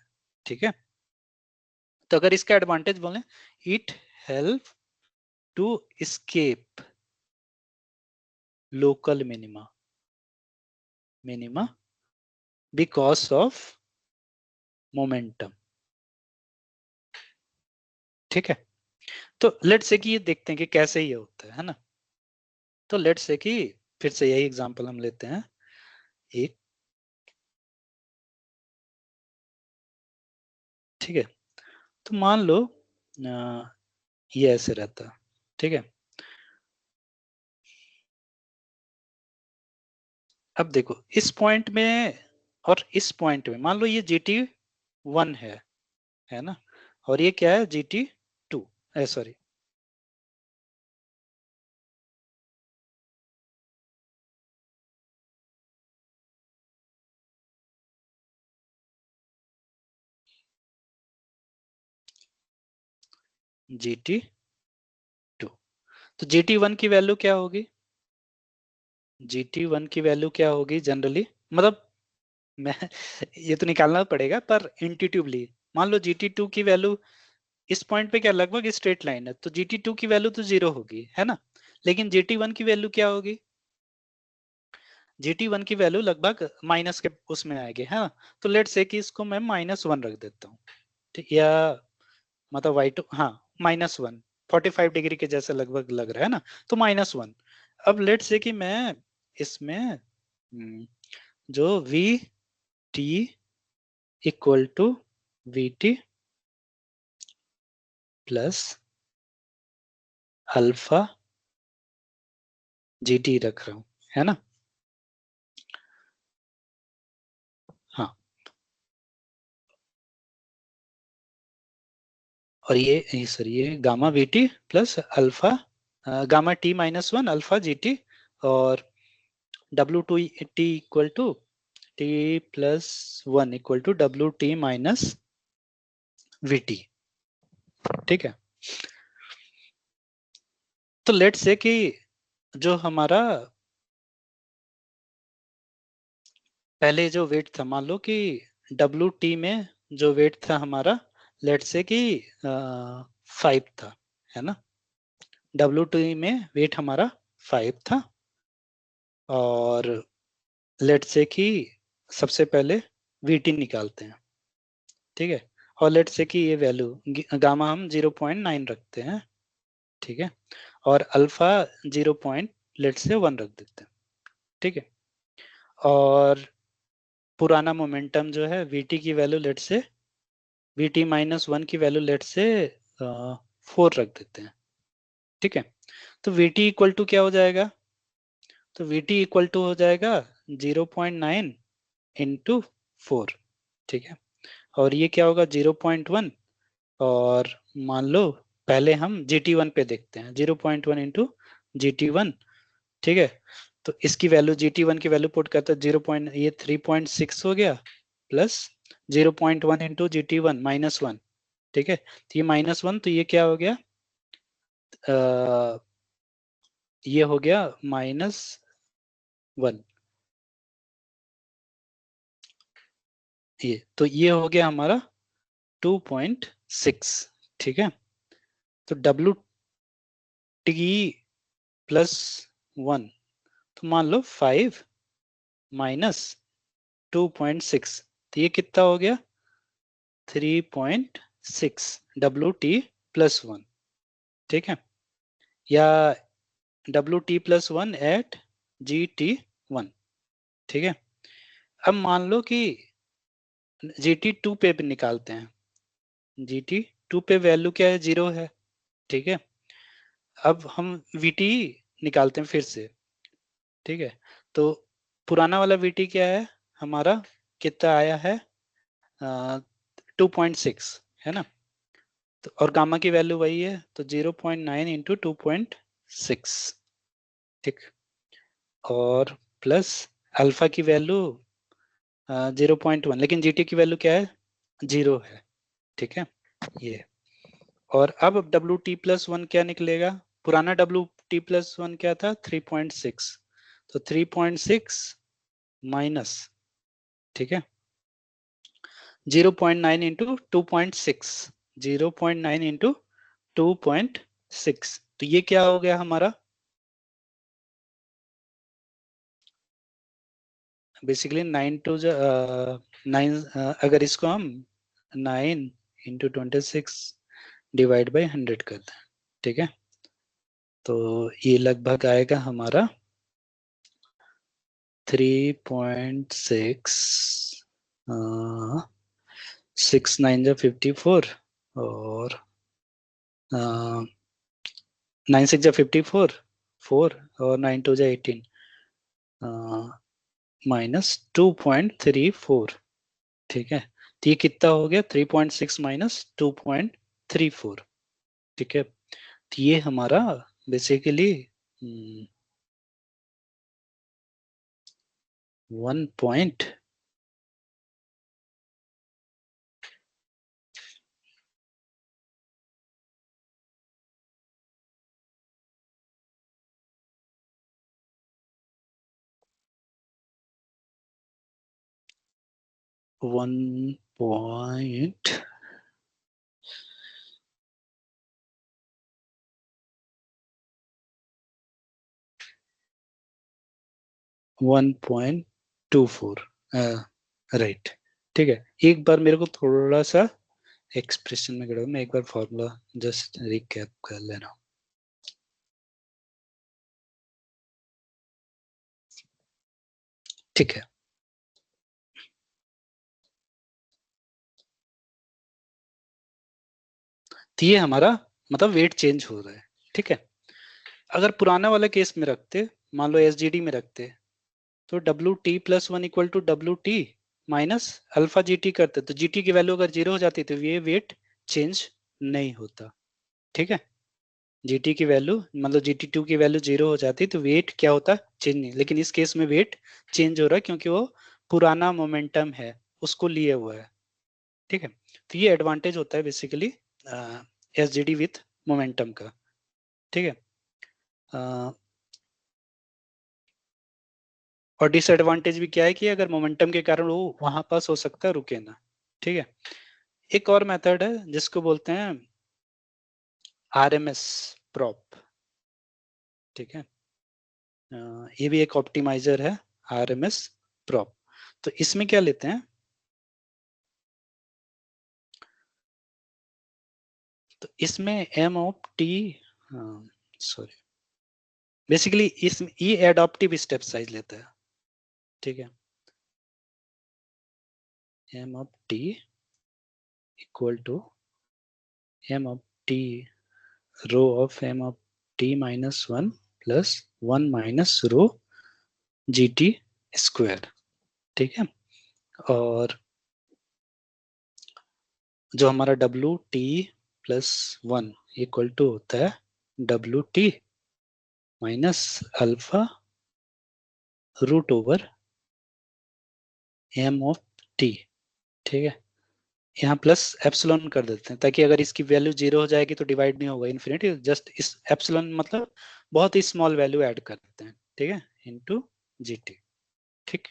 ठीक है। तो अगर इसका एडवांटेज बोले, it help to escape local minima, minima because of momentum. ठीक है। तो लेट्स से कि ये देखते हैं कि कैसे ये होता है ना। तो लेट्स से कि फिर से यही एग्जांपल हम लेते हैं एक। ठीक है। तो मान लो ये ऐसे रहता। ठीक है। अब देखो इस पॉइंट में और इस पॉइंट में मान लो ये GT1 है ना, और ये क्या है, GT2, सॉरी, GT2। तो GT1 की वैल्यू क्या होगी, GT1 की वैल्यू क्या होगी जनरली, मतलब मैं ये तो निकालना पड़ेगा पर इंट्यूटिवली मान लो GT2 की वैल्यू इस पॉइंट पे क्या लगभग स्ट्रेट लाइन है, तो GT2 की वैल्यू तो 0 होगी, है ना। लेकिन GT1 की वैल्यू क्या होगी, GT1 की वैल्यू लगभग माइनस के उसमें आएगी, है ना। तो लेट से कि इसको मैं -1 रख देता हूँ। ठीक, या मतलब Y2, हाँ, -1, 45 डिग्री के जैसे लगभग लग रहा है ना, तो -1। अब लेट से कि मैं इसमें जो V T equal to V T plus alpha G T रख रहा हूं, है ना। हाँ, और ये सर ये gamma V T plus alpha gamma T minus one alpha G T, और W two T equal to T plus one equal to W T minus V T. ठीक है, तो लेट से कि जो हमारा पहले जो वेट था, मान लो कि डब्ल्यू टी में जो वेट था हमारा, लेट से कि 5 था, है ना। डब्ल्यू टी में वेट हमारा 5 था, और लेट से कि सबसे पहले वीटी निकालते हैं। ठीक है, और लेट से कि ये वैल्यू गामा हम 0.9 रखते हैं। ठीक है, और अल्फा 0 पॉइंट लेट से 1 रख देते हैं। ठीक है, और पुराना मोमेंटम जो है वीटी की वैल्यू लेट से वीटी माइनस वन की वैल्यू लेट से 4 रख देते हैं। ठीक है, तो वीटी इक्वल टू क्या हो जाएगा, तो वीटी इक्वल टू हो जाएगा 0.9 इंटू 4। ठीक है, और ये क्या होगा 0.1, और मान लो पहले हम जी टी वन पे देखते हैं, 0.1 इंटू जी टी वन। ठीक है, तो इसकी वैल्यू जी टी वन की वैल्यू पुट करते हैं 0. ये 3.6 हो गया, प्लस 0.1 इंटू जी टी वन माइनस वन। ठीक है, तो ये माइनस वन, तो ये क्या हो गया, ये हो गया -1। ये तो ये हो गया हमारा 2.6। ठीक है, तो डब्ल्यू टी प्लस वन, तो मान लो 5 माइनस 2.6, तो ये कितना हो गया 3.6 डब्ल्यू टी प्लस वन। ठीक है, या W T plus one at G T one. ठीक है, अब मान लो कि जी टी टू पे भी निकालते हैं। जी टी टू पे वैल्यू क्या है, 0 है। ठीक है, अब हम वी टी निकालते हैं फिर से। ठीक है, तो पुराना वाला वी टी क्या है हमारा, कितना आया है 2.6, है ना। तो और गामा की वैल्यू वही है, तो 0.9 इंटू 2.6। ठीक, और प्लस अल्फा की वैल्यू 0.1, लेकिन जीटी की वैल्यू क्या है, 0 है। ठीक है, ये, और अब डब्ल्यू टी प्लस वन क्या निकलेगा, पुराना डब्ल्यू टी प्लस वन क्या था 3.6, तो 3.6 माइनस, ठीक है 0.9 इंटू 2.6, 0.9 इंटू 2.6, तो ये क्या हो गया हमारा, बेसिकली 9 अगर इसको हम 9 इंटू 26 डिवाइड बाई 100 कर दें, ठीक है, तो ये लगभग आएगा हमारा 3.6, 6 9 जा 54, और 9 6 जा 54, 4, और 9 2 जा 18, -2.34। ठीक है, तो ये कितना हो गया 3.6 माइनस 2.34। ठीक है, तो ये हमारा बेसिकली 1. 1. 1.24, राइट। ठीक है, एक बार मेरे को थोड़ा सा एक्सप्रेशन में गड़बड़, मैं एक बार फॉर्मूला जस्ट रिकैप कर ले रहा हूँ। ठीक है, तो ये हमारा मतलब वेट चेंज हो रहा है। ठीक है, अगर पुराना वाला केस में रखते, मान लो एसजीडी में रखते, तो W T plus one equal to W T minus alpha G T करते, तो जी टी की वैल्यू अगर जीरो हो जाती तो ये वेट चेंज नहीं होता। ठीक है, जीटी की वैल्यू मतलब जीटी टू की वैल्यू जीरो हो जाती तो वेट क्या होता, चेंज नहीं। लेकिन इस केस में वेट चेंज हो रहा है क्योंकि वो पुराना मोमेंटम है, उसको लिए हुआ है। ठीक है, तो ये एडवांटेज होता है basically S G D with momentum का। ठीक है, अ, और डिसएडवांटेज भी क्या है कि अगर मोमेंटम के कारण वो वहां पास हो सकता है, रुके ना। ठीक है, एक और मेथड है जिसको बोलते हैं आरएमएस प्रॉप। ठीक है, ये भी एक ऑप्टिमाइजर है, आरएमएस प्रॉप। तो इसमें क्या लेते हैं, तो इसमें M of T, sorry, basically इसमें ये एडॉप्टिव स्टेप साइज लेता है। ठीक है, M of T equal to M of T rho of M of T minus one plus one minus rho G T square. ठीक है, और जो हमारा W T plus one equal to होता है W T minus alpha root over M of T. ठीक है, यहाँ प्लस एप्सिलॉन कर देते हैं ताकि अगर इसकी वैल्यू जीरो हो जाएगी तो डिवाइड नहीं होगा इन्फिनिटी, जस्ट इस एप्सिलॉन मतलब बहुत ही स्मॉल वैल्यू ऐड कर देते हैं। ठीक है, इनटू जीटी। ठीक,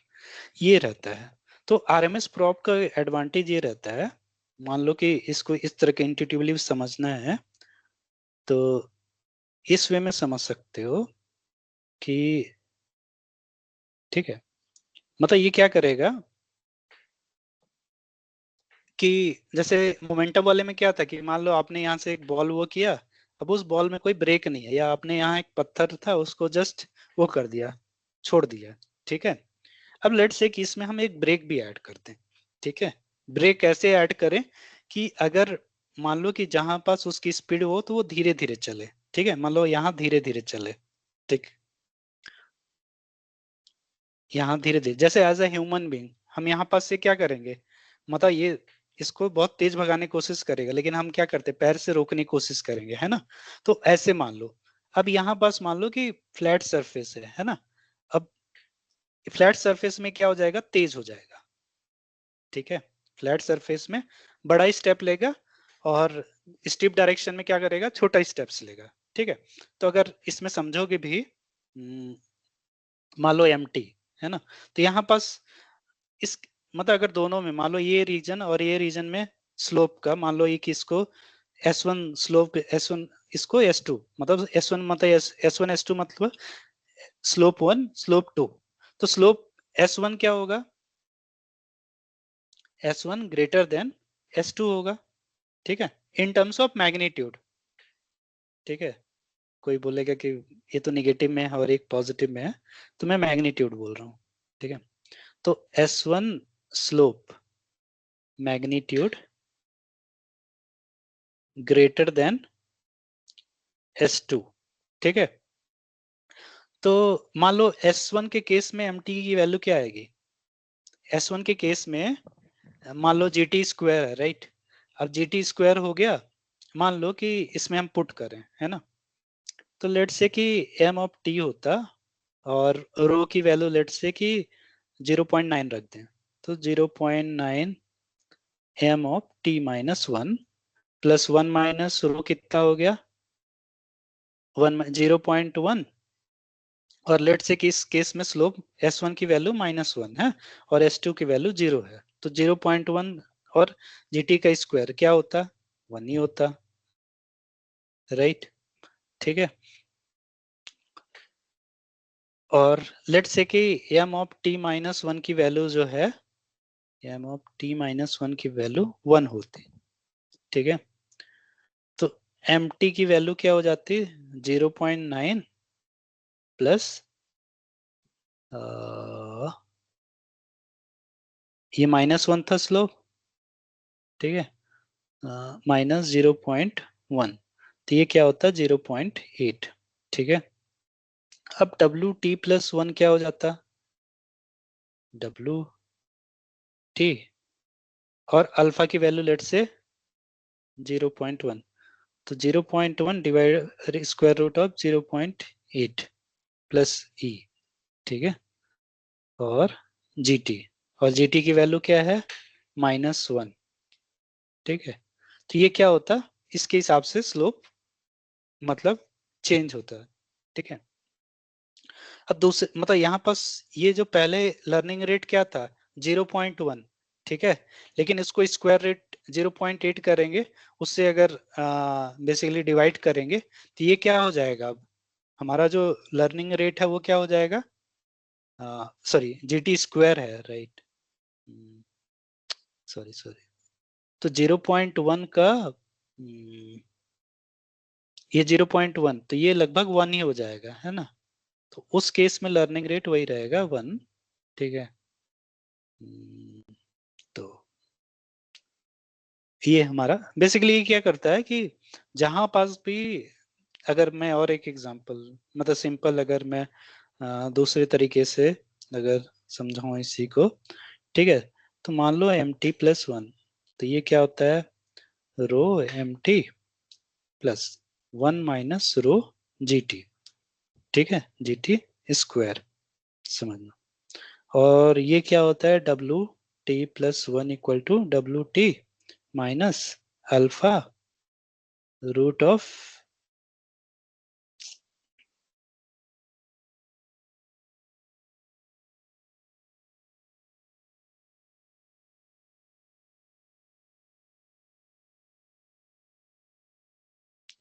ये रहता है। तो आरएमएस प्रॉप का एडवांटेज ये रहता है, मान लो कि इसको इस तरह के इंट्यूटिवली समझना है, तो इस वे में समझ सकते हो कि, ठीक है, मतलब ये क्या करेगा कि जैसे मोमेंटम वाले में क्या था कि मान लो आपने यहाँ से एक बॉल वो किया, अब उस बॉल में कोई ब्रेक नहीं है, या आपने यहाँ एक पत्थर था उसको जस्ट वो कर दिया, छोड़ दिया। ठीक है, अब लेट्स से कि इसमें हम एक ब्रेक भी ऐड करते हैं। ठीक है, ब्रेक कैसे ऐड करें कि अगर मान लो कि जहां पास उसकी स्पीड हो तो वो धीरे धीरे चले। ठीक है, मान लो यहाँ धीरे धीरे चले। ठीक, यहाँ धीरे धीरे, जैसे एज ए ह्यूमन बीइंग हम यहाँ पास से क्या करेंगे, मतलब ये इसको बहुत तेज भगाने की कोशिश करेगा, लेकिन हम क्या करते हैं, पैर से रोकने की कोशिश करेंगे, है ना। तो ऐसे मान लो, अब यहाँ पास मान लो कि फ्लैट सरफेस है ना। अब फ्लैट सरफेस में क्या हो जाएगा, तेज हो जाएगा। ठीक है, फ्लैट सरफेस में बड़ा स्टेप लेगा, और स्टीप डायरेक्शन में क्या करेगा, छोटा स्टेप्स लेगा। ठीक है, तो अगर इसमें समझोगे भी, मान लो एम टी है ना, तो यहाँ पास इस मतलब अगर दोनों में मान लो ये रीजन और ये रीजन में स्लोप का, मान लो ये किसको S one slope S one, इसको एस टू मतलब एस वन मतलब एस वन एस टू मतलब स्लोप वन स्लोप टू, तो स्लोप एस वन क्या होगा, S one greater than S two होगा। ठीक है, इन टर्म्स ऑफ मैग्नीट्यूड। ठीक है, कोई बोलेगा कि ये तो निगेटिव में है और एक पॉजिटिव में है, तो मैं मैग्नीट्यूड बोल रहा हूँ। ठीक है, तो S one slope magnitude greater than S two. ठीक है, तो मान लो एस वन के केस में एम टी की वैल्यू क्या आएगी, एस वन के केस में मान लो जी टी स्क्वायर है, राइट। अब जी टी स्क्वायर हो गया, मान लो कि इसमें हम पुट करें, है ना, तो लेट से कि एम ऑफ टी होता, और रो की वैल्यू लेट से कि 0.9 रख दें, तो 0.9 M of T minus one plus one minus rho कितना हो गया, वन 0.1, और लेट से कि इस केस में स्लोप एस वन की वैल्यू माइनस वन है और एस टू की वैल्यू जीरो है, तो 0.1 और जी टी का स्क्वायर क्या होता, वन ही होता, राइट। ठीक है, और लेट से कि M of T minus one की वैल्यू जो है, M of T minus one की वैल्यू वन होती। ठीक है, तो एम टी की वैल्यू क्या हो जाती, 0.9 प्लस ये -1 था स्लोप, ठीक है, -0.1, तो ये क्या होता है 0.8, ठीक है। अब WT+1 क्या हो जाता, WT और अल्फा की वैल्यू लेट से 0.1, तो 0.1 divide square root of 0.8 plus E, ठीक है, और GT, और GT की वैल्यू क्या है -1, ठीक है। तो ये क्या होता, इसके हिसाब से स्लोप मतलब चेंज होता है, ठीक है। अब दूसरे मतलब यहाँ पास ये जो पहले लर्निंग रेट क्या था 0.1, ठीक है, लेकिन इसको स्क्वायर रेट 0.8 करेंगे, उससे अगर बेसिकली डिवाइड करेंगे तो ये क्या हो जाएगा, अब हमारा जो लर्निंग रेट है वो क्या हो जाएगा, सॉरी GT स्क्वायर है, राइट, सॉरी सॉरी, तो 0.1 का ये 0.1, तो ये लगभग 1 ही हो जाएगा, है ना, तो उस केस में लर्निंग रेट वही रहेगा 1, ठीक है। तो ये हमारा बेसिकली ये क्या करता है कि जहां पास भी, अगर मैं और एक एग्जांपल मतलब सिंपल अगर मैं दूसरे तरीके से अगर समझाऊं इसी को, ठीक है, तो मान लो MT+1, तो ये क्या होता है रो MT plus 1 minus rho GT, ठीक है, GT स्क्वायर, समझना। और ये क्या होता है WT+1 equal to WT minus alpha root of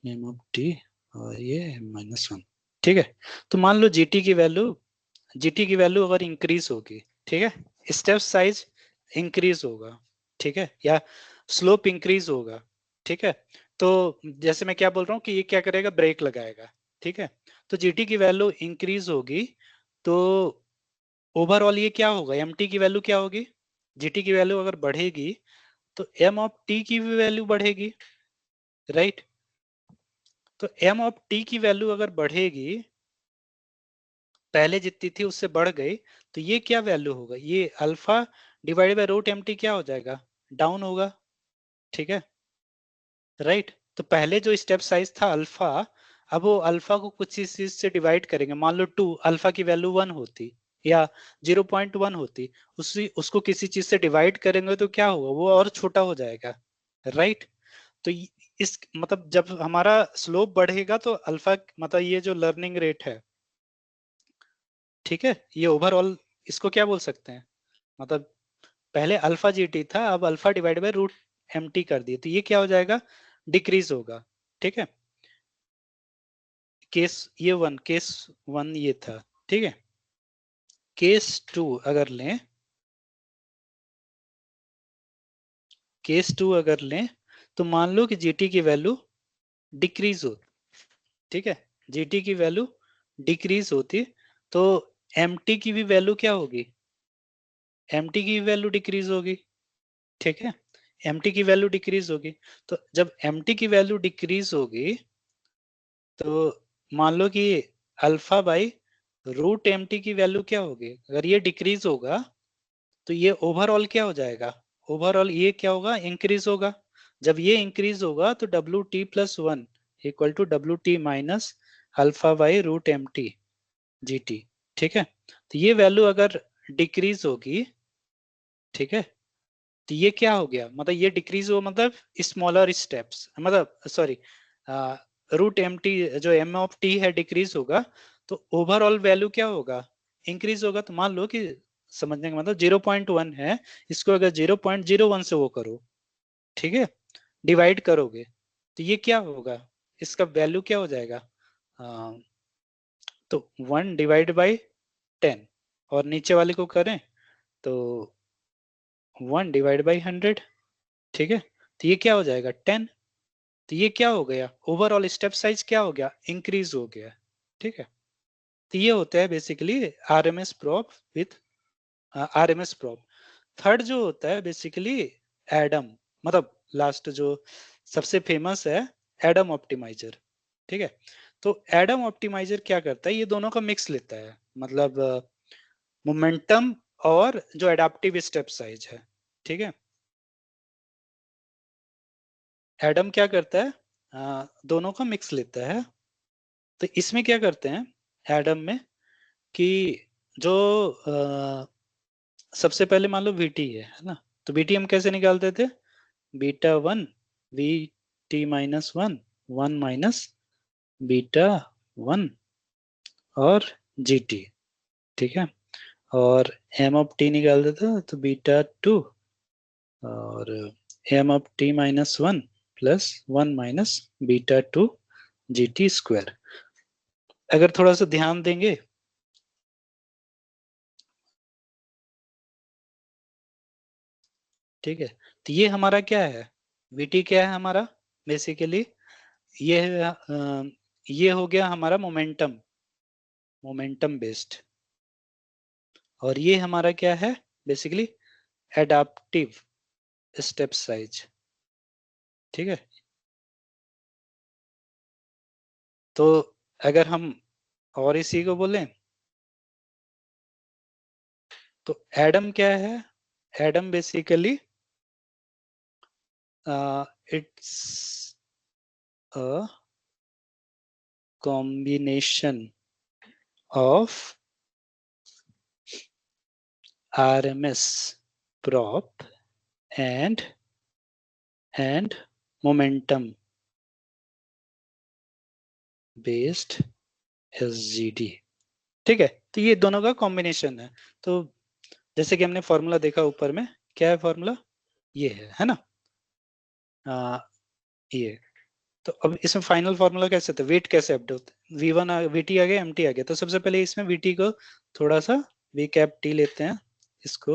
M(T) और ये -1, ठीक है। तो मान लो GT की वैल्यू अगर इंक्रीज होगी, ठीक है, स्टेप साइज इंक्रीज होगा, ठीक है, या स्लोप इंक्रीज होगा, ठीक है, तो जैसे मैं क्या बोल रहा हूँ कि ये क्या करेगा ब्रेक लगाएगा, ठीक है, तो GT की वैल्यू इंक्रीज होगी, तो ओवरऑल ये क्या होगा MT की वैल्यू क्या होगी, GT की वैल्यू अगर बढ़ेगी तो M(T) की भी वैल्यू बढ़ेगी, राइट, तो M(T) की वैल्यू अगर बढ़ेगी, पहले जितनी थी उससे बढ़ गई, तो ये क्या वैल्यू होगा, ये alpha divide by root MT क्या हो जाएगा, डाउन होगा, ठीक है, राइट। तो पहले जो स्टेप साइज था अल्फा, अब वो अल्फा को कुछ इस चीज से डिवाइड करेंगे, मान लो 2, अल्फा की वैल्यू 1 होती या 0.1 होती, उसी उसको किसी चीज से डिवाइड करेंगे तो क्या होगा, वो और छोटा हो जाएगा, राइट। तो इस मतलब जब हमारा स्लोप बढ़ेगा तो अल्फा मतलब ये जो लर्निंग रेट है, ठीक है, ये ओवरऑल इसको क्या बोल सकते हैं, मतलब पहले अल्फा GT था, अब alpha divide by root MT कर दिए, तो ये क्या हो जाएगा डिक्रीज होगा, ठीक है। केस वन ये था, ठीक है। केस 2 अगर लें, केस 2 अगर लें, तो मान लो कि GT की वैल्यू डिक्रीज हो, ठीक है, GT की वैल्यू डिक्रीज होती, तो MT की भी वैल्यू क्या होगी, MT की वैल्यू डिक्रीज होगी, ठीक है, MT की वैल्यू डिक्रीज होगी, तो जब MT की वैल्यू डिक्रीज होगी, तो मान लो कि अल्फा बाई रूट MT की वैल्यू क्या होगी, अगर ये डिक्रीज होगा तो ये ओवरऑल क्या हो जाएगा, ओवरऑल ये क्या होगा इंक्रीज होगा, जब ये इंक्रीज होगा तो WT+1 equal to WT minus alpha by root MT GT, ठीक है। तो ये वैल्यू अगर डिक्रीज होगी, ठीक है, तो ये क्या हो गया, मतलब ये डिक्रीज हो मतलब स्मॉलर स्टेप्स, मतलब सॉरी रूट MT जो M(T) है डिक्रीज होगा, तो ओवरऑल वैल्यू क्या होगा इंक्रीज होगा, तो मान लो कि समझने का मतलब 0.1 है, इसको अगर 0.01 से वो करो, ठीक है, डिवाइड करोगे, तो ये क्या होगा, इसका वैल्यू क्या हो जाएगा, अ, तो 1 डिवाइड बाई 10, और नीचे वाले को करें तो 1 डिवाइड बाई 100, ठीक है, तो ये क्या हो जाएगा 10, तो ये क्या हो गया ओवरऑल स्टेप साइज क्या हो गया इंक्रीज हो गया, ठीक है। तो ये होता है basically RMS probe with RMS probe. Third जो होता है बेसिकली एडम, मतलब लास्ट जो सबसे फेमस है एडम ऑप्टिमाइजर। ठीक है, तो एडम ऑप्टिमाइजर क्या करता है, ये दोनों का मिक्स लेता है, मतलब मोमेंटम और जो एडाप्टिव स्टेप साइज है। ठीक है, एडम क्या करता है, दोनों का मिक्स लेता है। तो इसमें क्या करते हैं एडम में कि जो सबसे पहले मान लो वीटी है ना, तो वीटी हम कैसे निकालते थे, beta one V T minus one, one minus beta one और जी टी। ठीक है, और एम ऑफ टी निकाल देते तो बीटा टू और M of T minus one plus one minus beta two G T square. अगर थोड़ा सा ध्यान देंगे, ठीक है, तो ये हमारा क्या है, वीटी क्या है हमारा बेसिकली, ये है, ये हो गया हमारा मोमेंटम, मोमेंटम बेस्ड। और ये हमारा क्या है बेसिकली एडाप्टिव स्टेप साइज। ठीक है, तो अगर हम और इसी को बोलें तो एडम क्या है, Adam basically it's a combination of RMS prop and momentum based SGD। ठीक है, तो ये दोनों का कॉम्बिनेशन है। तो जैसे कि हमने फॉर्मूला देखा ऊपर में, क्या है फॉर्मूला, ये है ना, आ, ये। तो अब इसमें फाइनल फॉर्मूला कैसे था, वेट कैसे अपडेट होता है, V1 VT आ गया, MT आ गया, तो सबसे पहले इसमें VT को थोड़ा सा V कैप T लेते हैं, इसको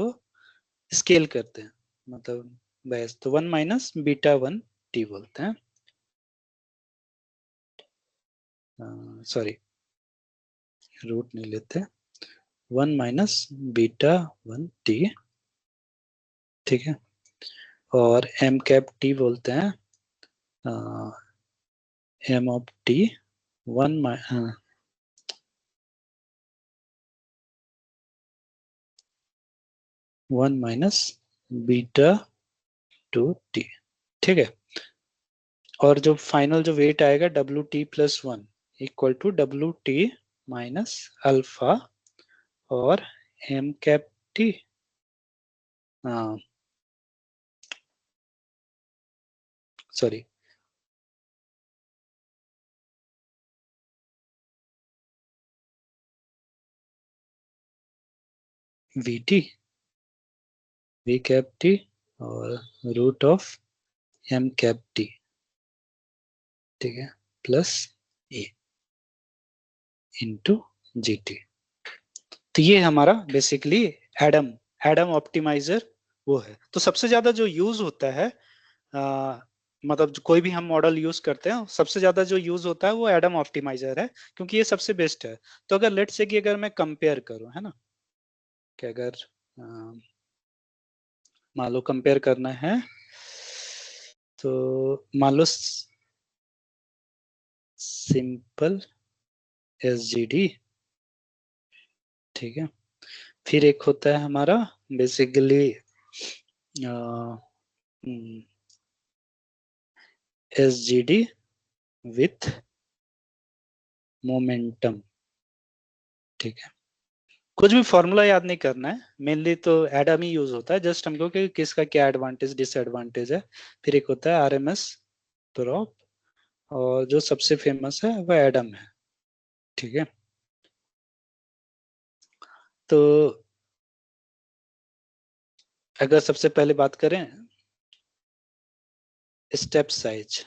स्केल करते हैं, मतलब बस, तो one minus beta one T बोलते हैं, सॉरी रूट नहीं लेते, one minus beta one T. ठीक है, और एम कैप टी बोलते हैं M of T one one minus beta two T. ठीक है, और जो फाइनल जो वेट आएगा W T plus one equal to W T minus alpha और M cap T, sorry V T V cap T और root of M cap T. ठीक है, प्लस ए इंटू जी टी। तो ये हमारा बेसिकली एडम एडम ऑप्टिमाइजर वो है। तो सबसे ज्यादा जो यूज होता है, मतलब कोई भी हम मॉडल यूज करते हैं, सबसे ज्यादा जो यूज होता है वो एडम ऑप्टिमाइजर है, क्योंकि ये सबसे बेस्ट है। तो अगर लेट से कि अगर मैं कंपेयर करूं, है ना, कि अगर मान लो कंपेयर करना है, तो मान लो सिंपल SGD। ठीक है, फिर एक होता है हमारा बेसिकली SGD विथ मोमेंटम। ठीक है, कुछ भी फॉर्मूला याद नहीं करना है, मेनली तो एडम ही यूज होता है, जस्ट हमको कि किसका क्या एडवांटेज डिसएडवांटेज है। फिर एक होता है RMS प्रॉप, और जो सबसे फेमस है वह एडम है। ठीक है, तो अगर सबसे पहले बात करें स्टेप साइज,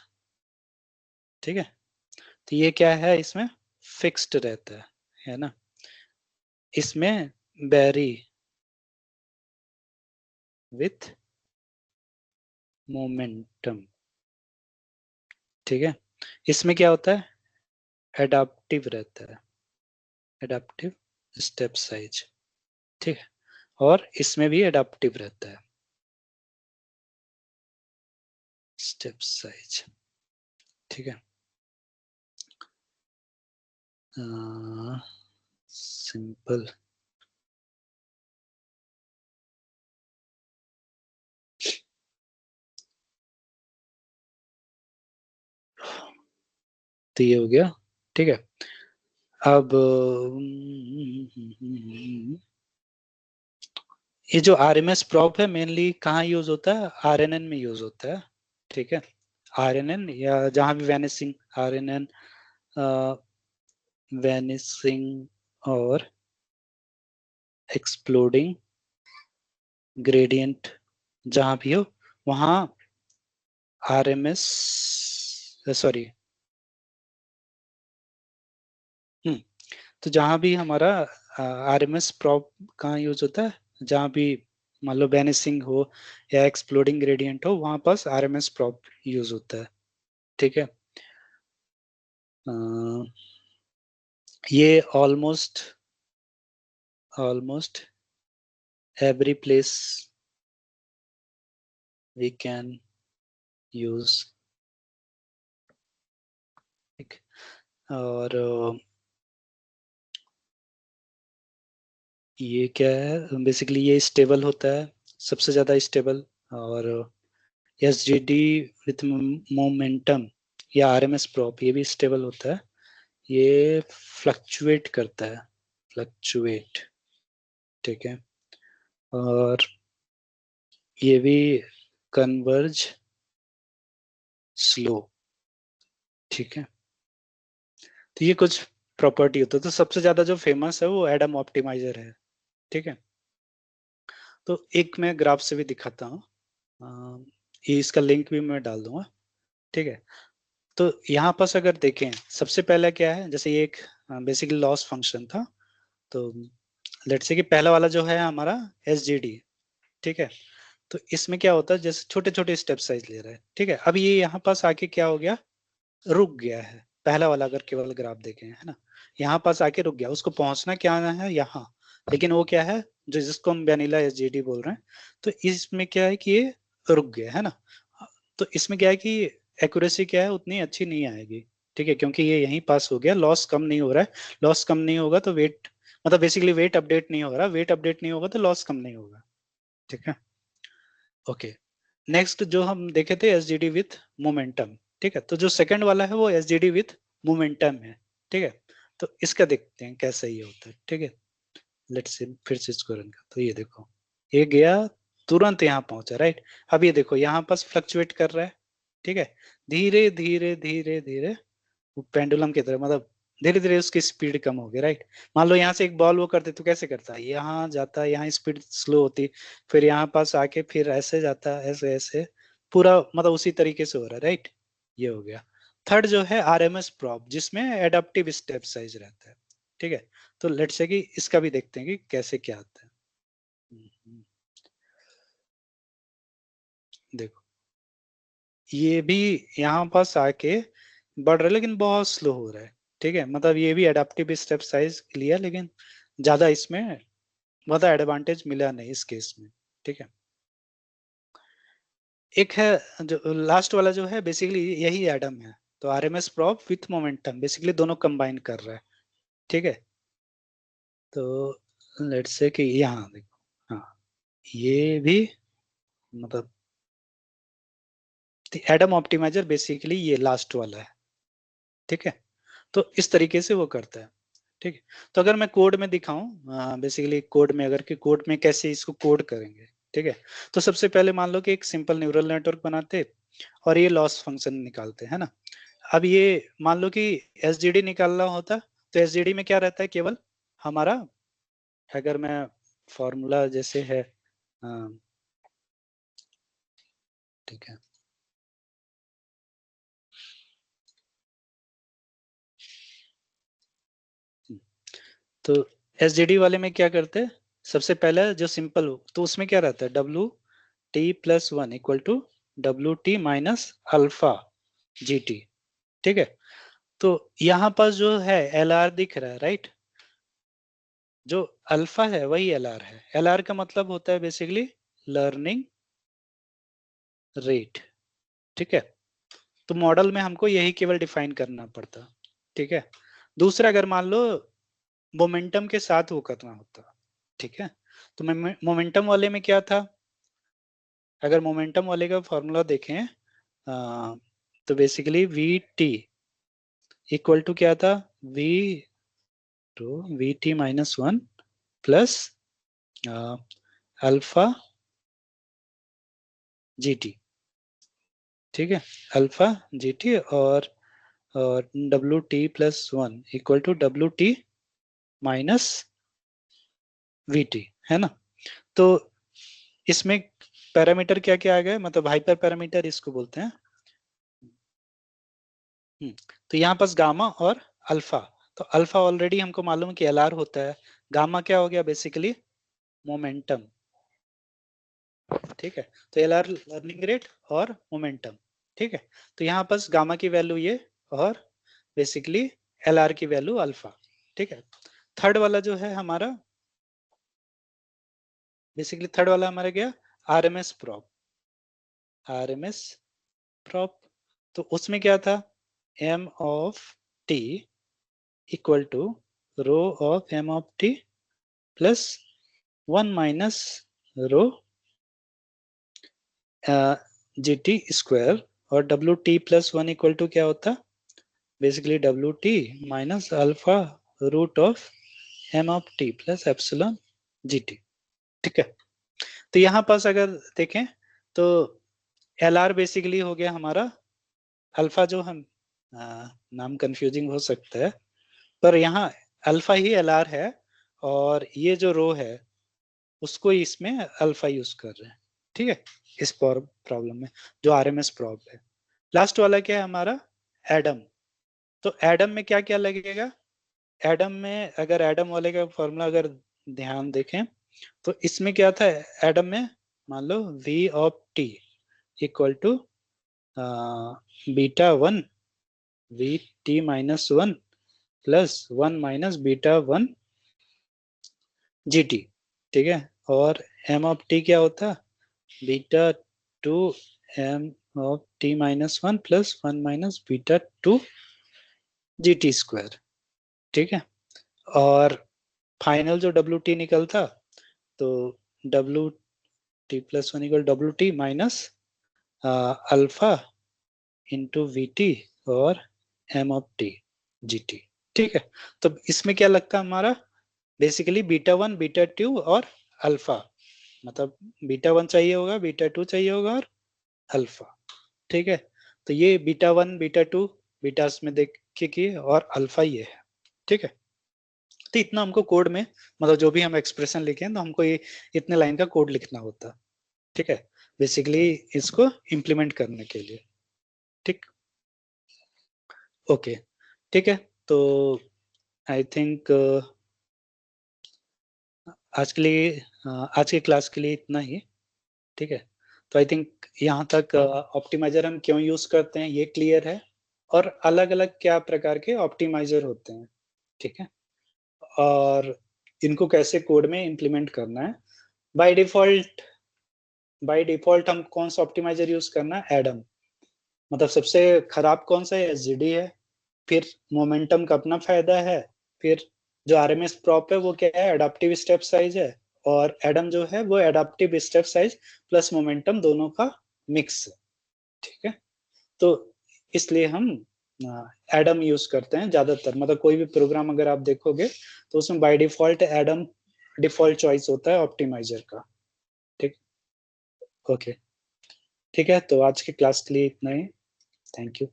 ठीक है, तो ये क्या है, इसमें फिक्स्ड रहता है ना, इसमें बैरी विथ मोमेंटम। ठीक है, इसमें क्या होता है, एडाप्टिव रहता है, एडाप्टिव स्टेप साइज। ठीक है, और इसमें भी एडाप्टिव रहता है स्टेप साइज। ठीक है, सिंपल तो ये हो गया। ठीक है, अब ये जो आरएमएस प्रॉप है मेनली कहाँ यूज होता है, आरएनएन में यूज होता है। ठीक है, आरएनएन या जहां भी वैनिसिंग आरएनएन, वैनिसिंग और एक्सप्लोडिंग ग्रेडियंट जहां भी हो वहां आरएमएस, सॉरी, तो जहां भी हमारा आरएमएस प्रॉप कहाँ यूज होता है, जहां भी मान लो वैनिसिंग हो या एक्सप्लोडिंग ग्रेडियंट हो वहां पास आरएमएस प्रॉप यूज होता है। ठीक है, अ, ये almost almost every place we can use. ठीक, और ये क्या है, बेसिकली ये स्टेबल होता है, सबसे ज्यादा स्टेबल। और S G D with momentum या आर एम एस प्रॉप ये भी स्टेबल होता है, ये फ्लक्चुएट करता है, फ्लक्चुएट। ठीक है, और ये भी कन्वर्ज स्लो। ठीक है, तो ये कुछ प्रॉपर्टी होता है, तो सबसे ज्यादा जो फेमस है वो एडम ऑप्टिमाइजर है। ठीक है, तो एक मैं ग्राफ से भी दिखाता हूँ, ये इसका लिंक भी मैं डाल दूंगा। ठीक है, तो यहाँ पास अगर देखें सबसे पहला क्या है, जैसे ये एक बेसिकली लॉस फंक्शन था, तो लेट्स से कि पहला वाला जो है हमारा एस जी डी। ठीक है, तो इसमें क्या होता है, जैसे छोटे छोटे स्टेप साइज ले रहा है। ठीक है, अब ये यहाँ पास आके क्या हो गया, रुक गया है। पहला वाला अगर केवल ग्राफ देखें है ना, यहाँ पास आके रुक गया, उसको पहुंचना क्या आना है यहाँ, लेकिन वो क्या है जो जिसको हम वेनिला एसजीडी बोल रहे हैं, तो इसमें क्या है कि ये रुक गया है ना। तो इसमें क्या है कि एक्यूरेसी क्या है उतनी अच्छी नहीं आएगी। ठीक है, क्योंकि ये यहीं पास हो गया, लॉस कम नहीं हो रहा है। लॉस कम नहीं होगा तो वेट, मतलब बेसिकली वेट अपडेट नहीं हो रहा, वेट अपडेट नहीं होगा तो लॉस कम नहीं होगा। ठीक है, ओके। नेक्स्ट जो हम देखे थे S G D with momentum. ठीक है, तो जो सेकंड वाला है वो S G D with momentum है। ठीक है, तो इसका देखते हैं कैसा ये होता है। ठीक है, लेट्स से फिर से इसको रन कर, तो ये देखो ये गया, तुरंत यहाँ पहुंचा, राइट। अब ये देखो यहाँ पास फ्लक्चुएट कर रहा है। ठीक है, धीरे धीरे धीरे धीरे वो पेंडुलम की तरह, मतलब धीरे धीरे उसकी स्पीड कम होगी, राइट। मान लो यहाँ से एक बॉल वो करते तो कैसे करता है, यहाँ जाता है, यहाँ स्पीड स्लो होती, फिर यहाँ पास आके फिर ऐसे जाता है, ऐसे ऐसे पूरा, मतलब उसी तरीके से हो रहा है, राइट। ये हो गया। थर्ड जो है आरएमएस प्रॉप, जिसमें एडाप्टिव स्टेप साइज रहता है। ठीक है, तो लेट्स से कि इसका भी देखते हैं कि कैसे क्या आता है। देखो ये भी यहाँ पास आके बढ़ रहा है लेकिन बहुत स्लो हो रहा है। ठीक है, मतलब ये भी एडाप्टिव स्टेप साइज लिया, लेकिन ज्यादा इसमें ज्यादा एडवांटेज मिला नहीं इस केस में। ठीक है, एक है जो लास्ट वाला जो है बेसिकली यही एडम है, तो RMS prop with momentum basically दोनों कंबाइन कर रहा है। ठीक है, तो लेट्स से कि यहाँ देखो, हाँ ये भी, मतलब एडम ऑप्टिमाइजर बेसिकली ये लास्ट वाला है। ठीक है, तो इस तरीके से वो करता है। ठीक है, तो अगर मैं कोड में दिखाऊं, बेसिकली कोड में, अगर कि कोड में कैसे इसको कोड करेंगे। ठीक है, तो सबसे पहले मान लो कि एक सिंपल न्यूरल नेटवर्क बनाते और ये लॉस फंक्शन निकालते है ना। अब ये मान लो कि एसजीडी निकालना होता, तो एसजीडी में क्या रहता है, केवल हमारा, अगर मैं फॉर्मूला जैसे है, ठीक है, तो एसजीडी वाले में क्या करते हैं, सबसे पहले जो सिंपल हो तो उसमें क्या रहता है, W T plus one equal to W T minus alpha G T. ठीक है, तो यहाँ पास जो है एल आर दिख रहा है, राइट। जो अल्फा है वही LR है। LR का मतलब होता है बेसिकली लर्निंग रेट। ठीक है, तो मॉडल में हमको यही केवल डिफाइन करना पड़ता। ठीक है, दूसरा अगर मान लो मोमेंटम के साथ वो करना होता। ठीक है, तो मोमेंटम वाले में क्या था, अगर मोमेंटम वाले का फॉर्मूला देखें तो basically V T equal to क्या था, V two V T minus one plus alpha G T. ठीक है, अल्फा जी टी और W T plus one equal to W T minus V T, है ना। तो इसमें पैरामीटर क्या क्या आ गए, मतलब हाइपर पैरामीटर इसको बोलते हैं। तो यहाँ पास गामा और अल्फा, तो अल्फा ऑलरेडी हमको मालूम है कि LR होता है, गामा क्या हो गया बेसिकली मोमेंटम। ठीक है, तो LR लर्निंग रेट और मोमेंटम। ठीक है, तो यहाँ पास गामा की वैल्यू ये और बेसिकली LR की वैल्यू अल्फा। ठीक है, थर्ड वाला जो है हमारा बेसिकली थर्ड वाला हमारा क्या, RMS प्रॉप। RMS प्रॉप, तो उसमें क्या था, M of T equal to rho of M of T plus one minus rho G T square, और W T plus one equal to क्या होता, basically W T minus alpha root of M of T plus epsilon G T. ठीक है, तो यहाँ पास अगर देखें तो एल आर बेसिकली हो गया हमारा अल्फा, जो हम नाम कंफ्यूजिंग हो सकता है, पर यहाँ अल्फा ही एल आर है, और ये जो रो है उसको इसमें अल्फा यूज कर रहे हैं। ठीक है, इस प्रॉब्लम में जो आरएमएस प्रॉब्लम है। लास्ट वाला क्या है हमारा, एडम। तो एडम में क्या क्या लगेगा, एडम में अगर एडम वाले का फॉर्मूला अगर ध्यान देखें तो इसमें क्या था, एडम में मान लो v of t equal to beta one V T minus one plus one minus beta one G T. ठीक है, और m ऑफ t क्या होता, beta two M of T minus one plus one minus beta two G T square. ठीक है, और final जो W T निकलता, तो W T plus one equal W T minus alpha into V T और M of T G T. ठीक है, तो इसमें क्या लगता है हमारा, basically beta one beta two और अल्फा, मतलब बीटा वन चाहिए होगा, बीटा टू चाहिए होगा और अल्फा। ठीक है, तो ये beta one beta two betas में देखिए कि और अल्फा ये है। ठीक है, तो इतना हमको कोड में, मतलब जो भी हम एक्सप्रेशन लिखे हैं तो हमको ये इतने लाइन का कोड लिखना होता। ठीक है, बेसिकली इसको इम्प्लीमेंट करने के लिए। ठीक, ओके, ठीक है, तो आई थिंक आज के लिए आज की क्लास के लिए इतना ही। ठीक है, तो आई थिंक यहाँ तक ऑप्टिमाइजर हम क्यों यूज करते हैं ये क्लियर है, और अलग अलग क्या प्रकार के ऑप्टिमाइजर होते हैं। ठीक है, और इनको कैसे कोड में इम्प्लीमेंट करना है। बाय डिफॉल्ट हम कौन सा ऑप्टिमाइजर यूज करना है, एडम। मतलब सबसे खराब कौन सा है, एसजीडी है। फिर मोमेंटम का अपना फायदा है। फिर जो आरएमएस प्रॉप है वो क्या है, एडाप्टिव स्टेप साइज है। और एडम जो है वो adaptive step size plus momentum दोनों का मिक्स है। ठीक है, तो इसलिए हम एडम यूज करते हैं ज्यादातर, मतलब कोई भी प्रोग्राम अगर आप देखोगे तो उसमें by default Adam default choice होता है ऑप्टिमाइजर का। ठीक, ओके, ठीक है, तो आज की क्लास के लिए इतना ही। Thank you.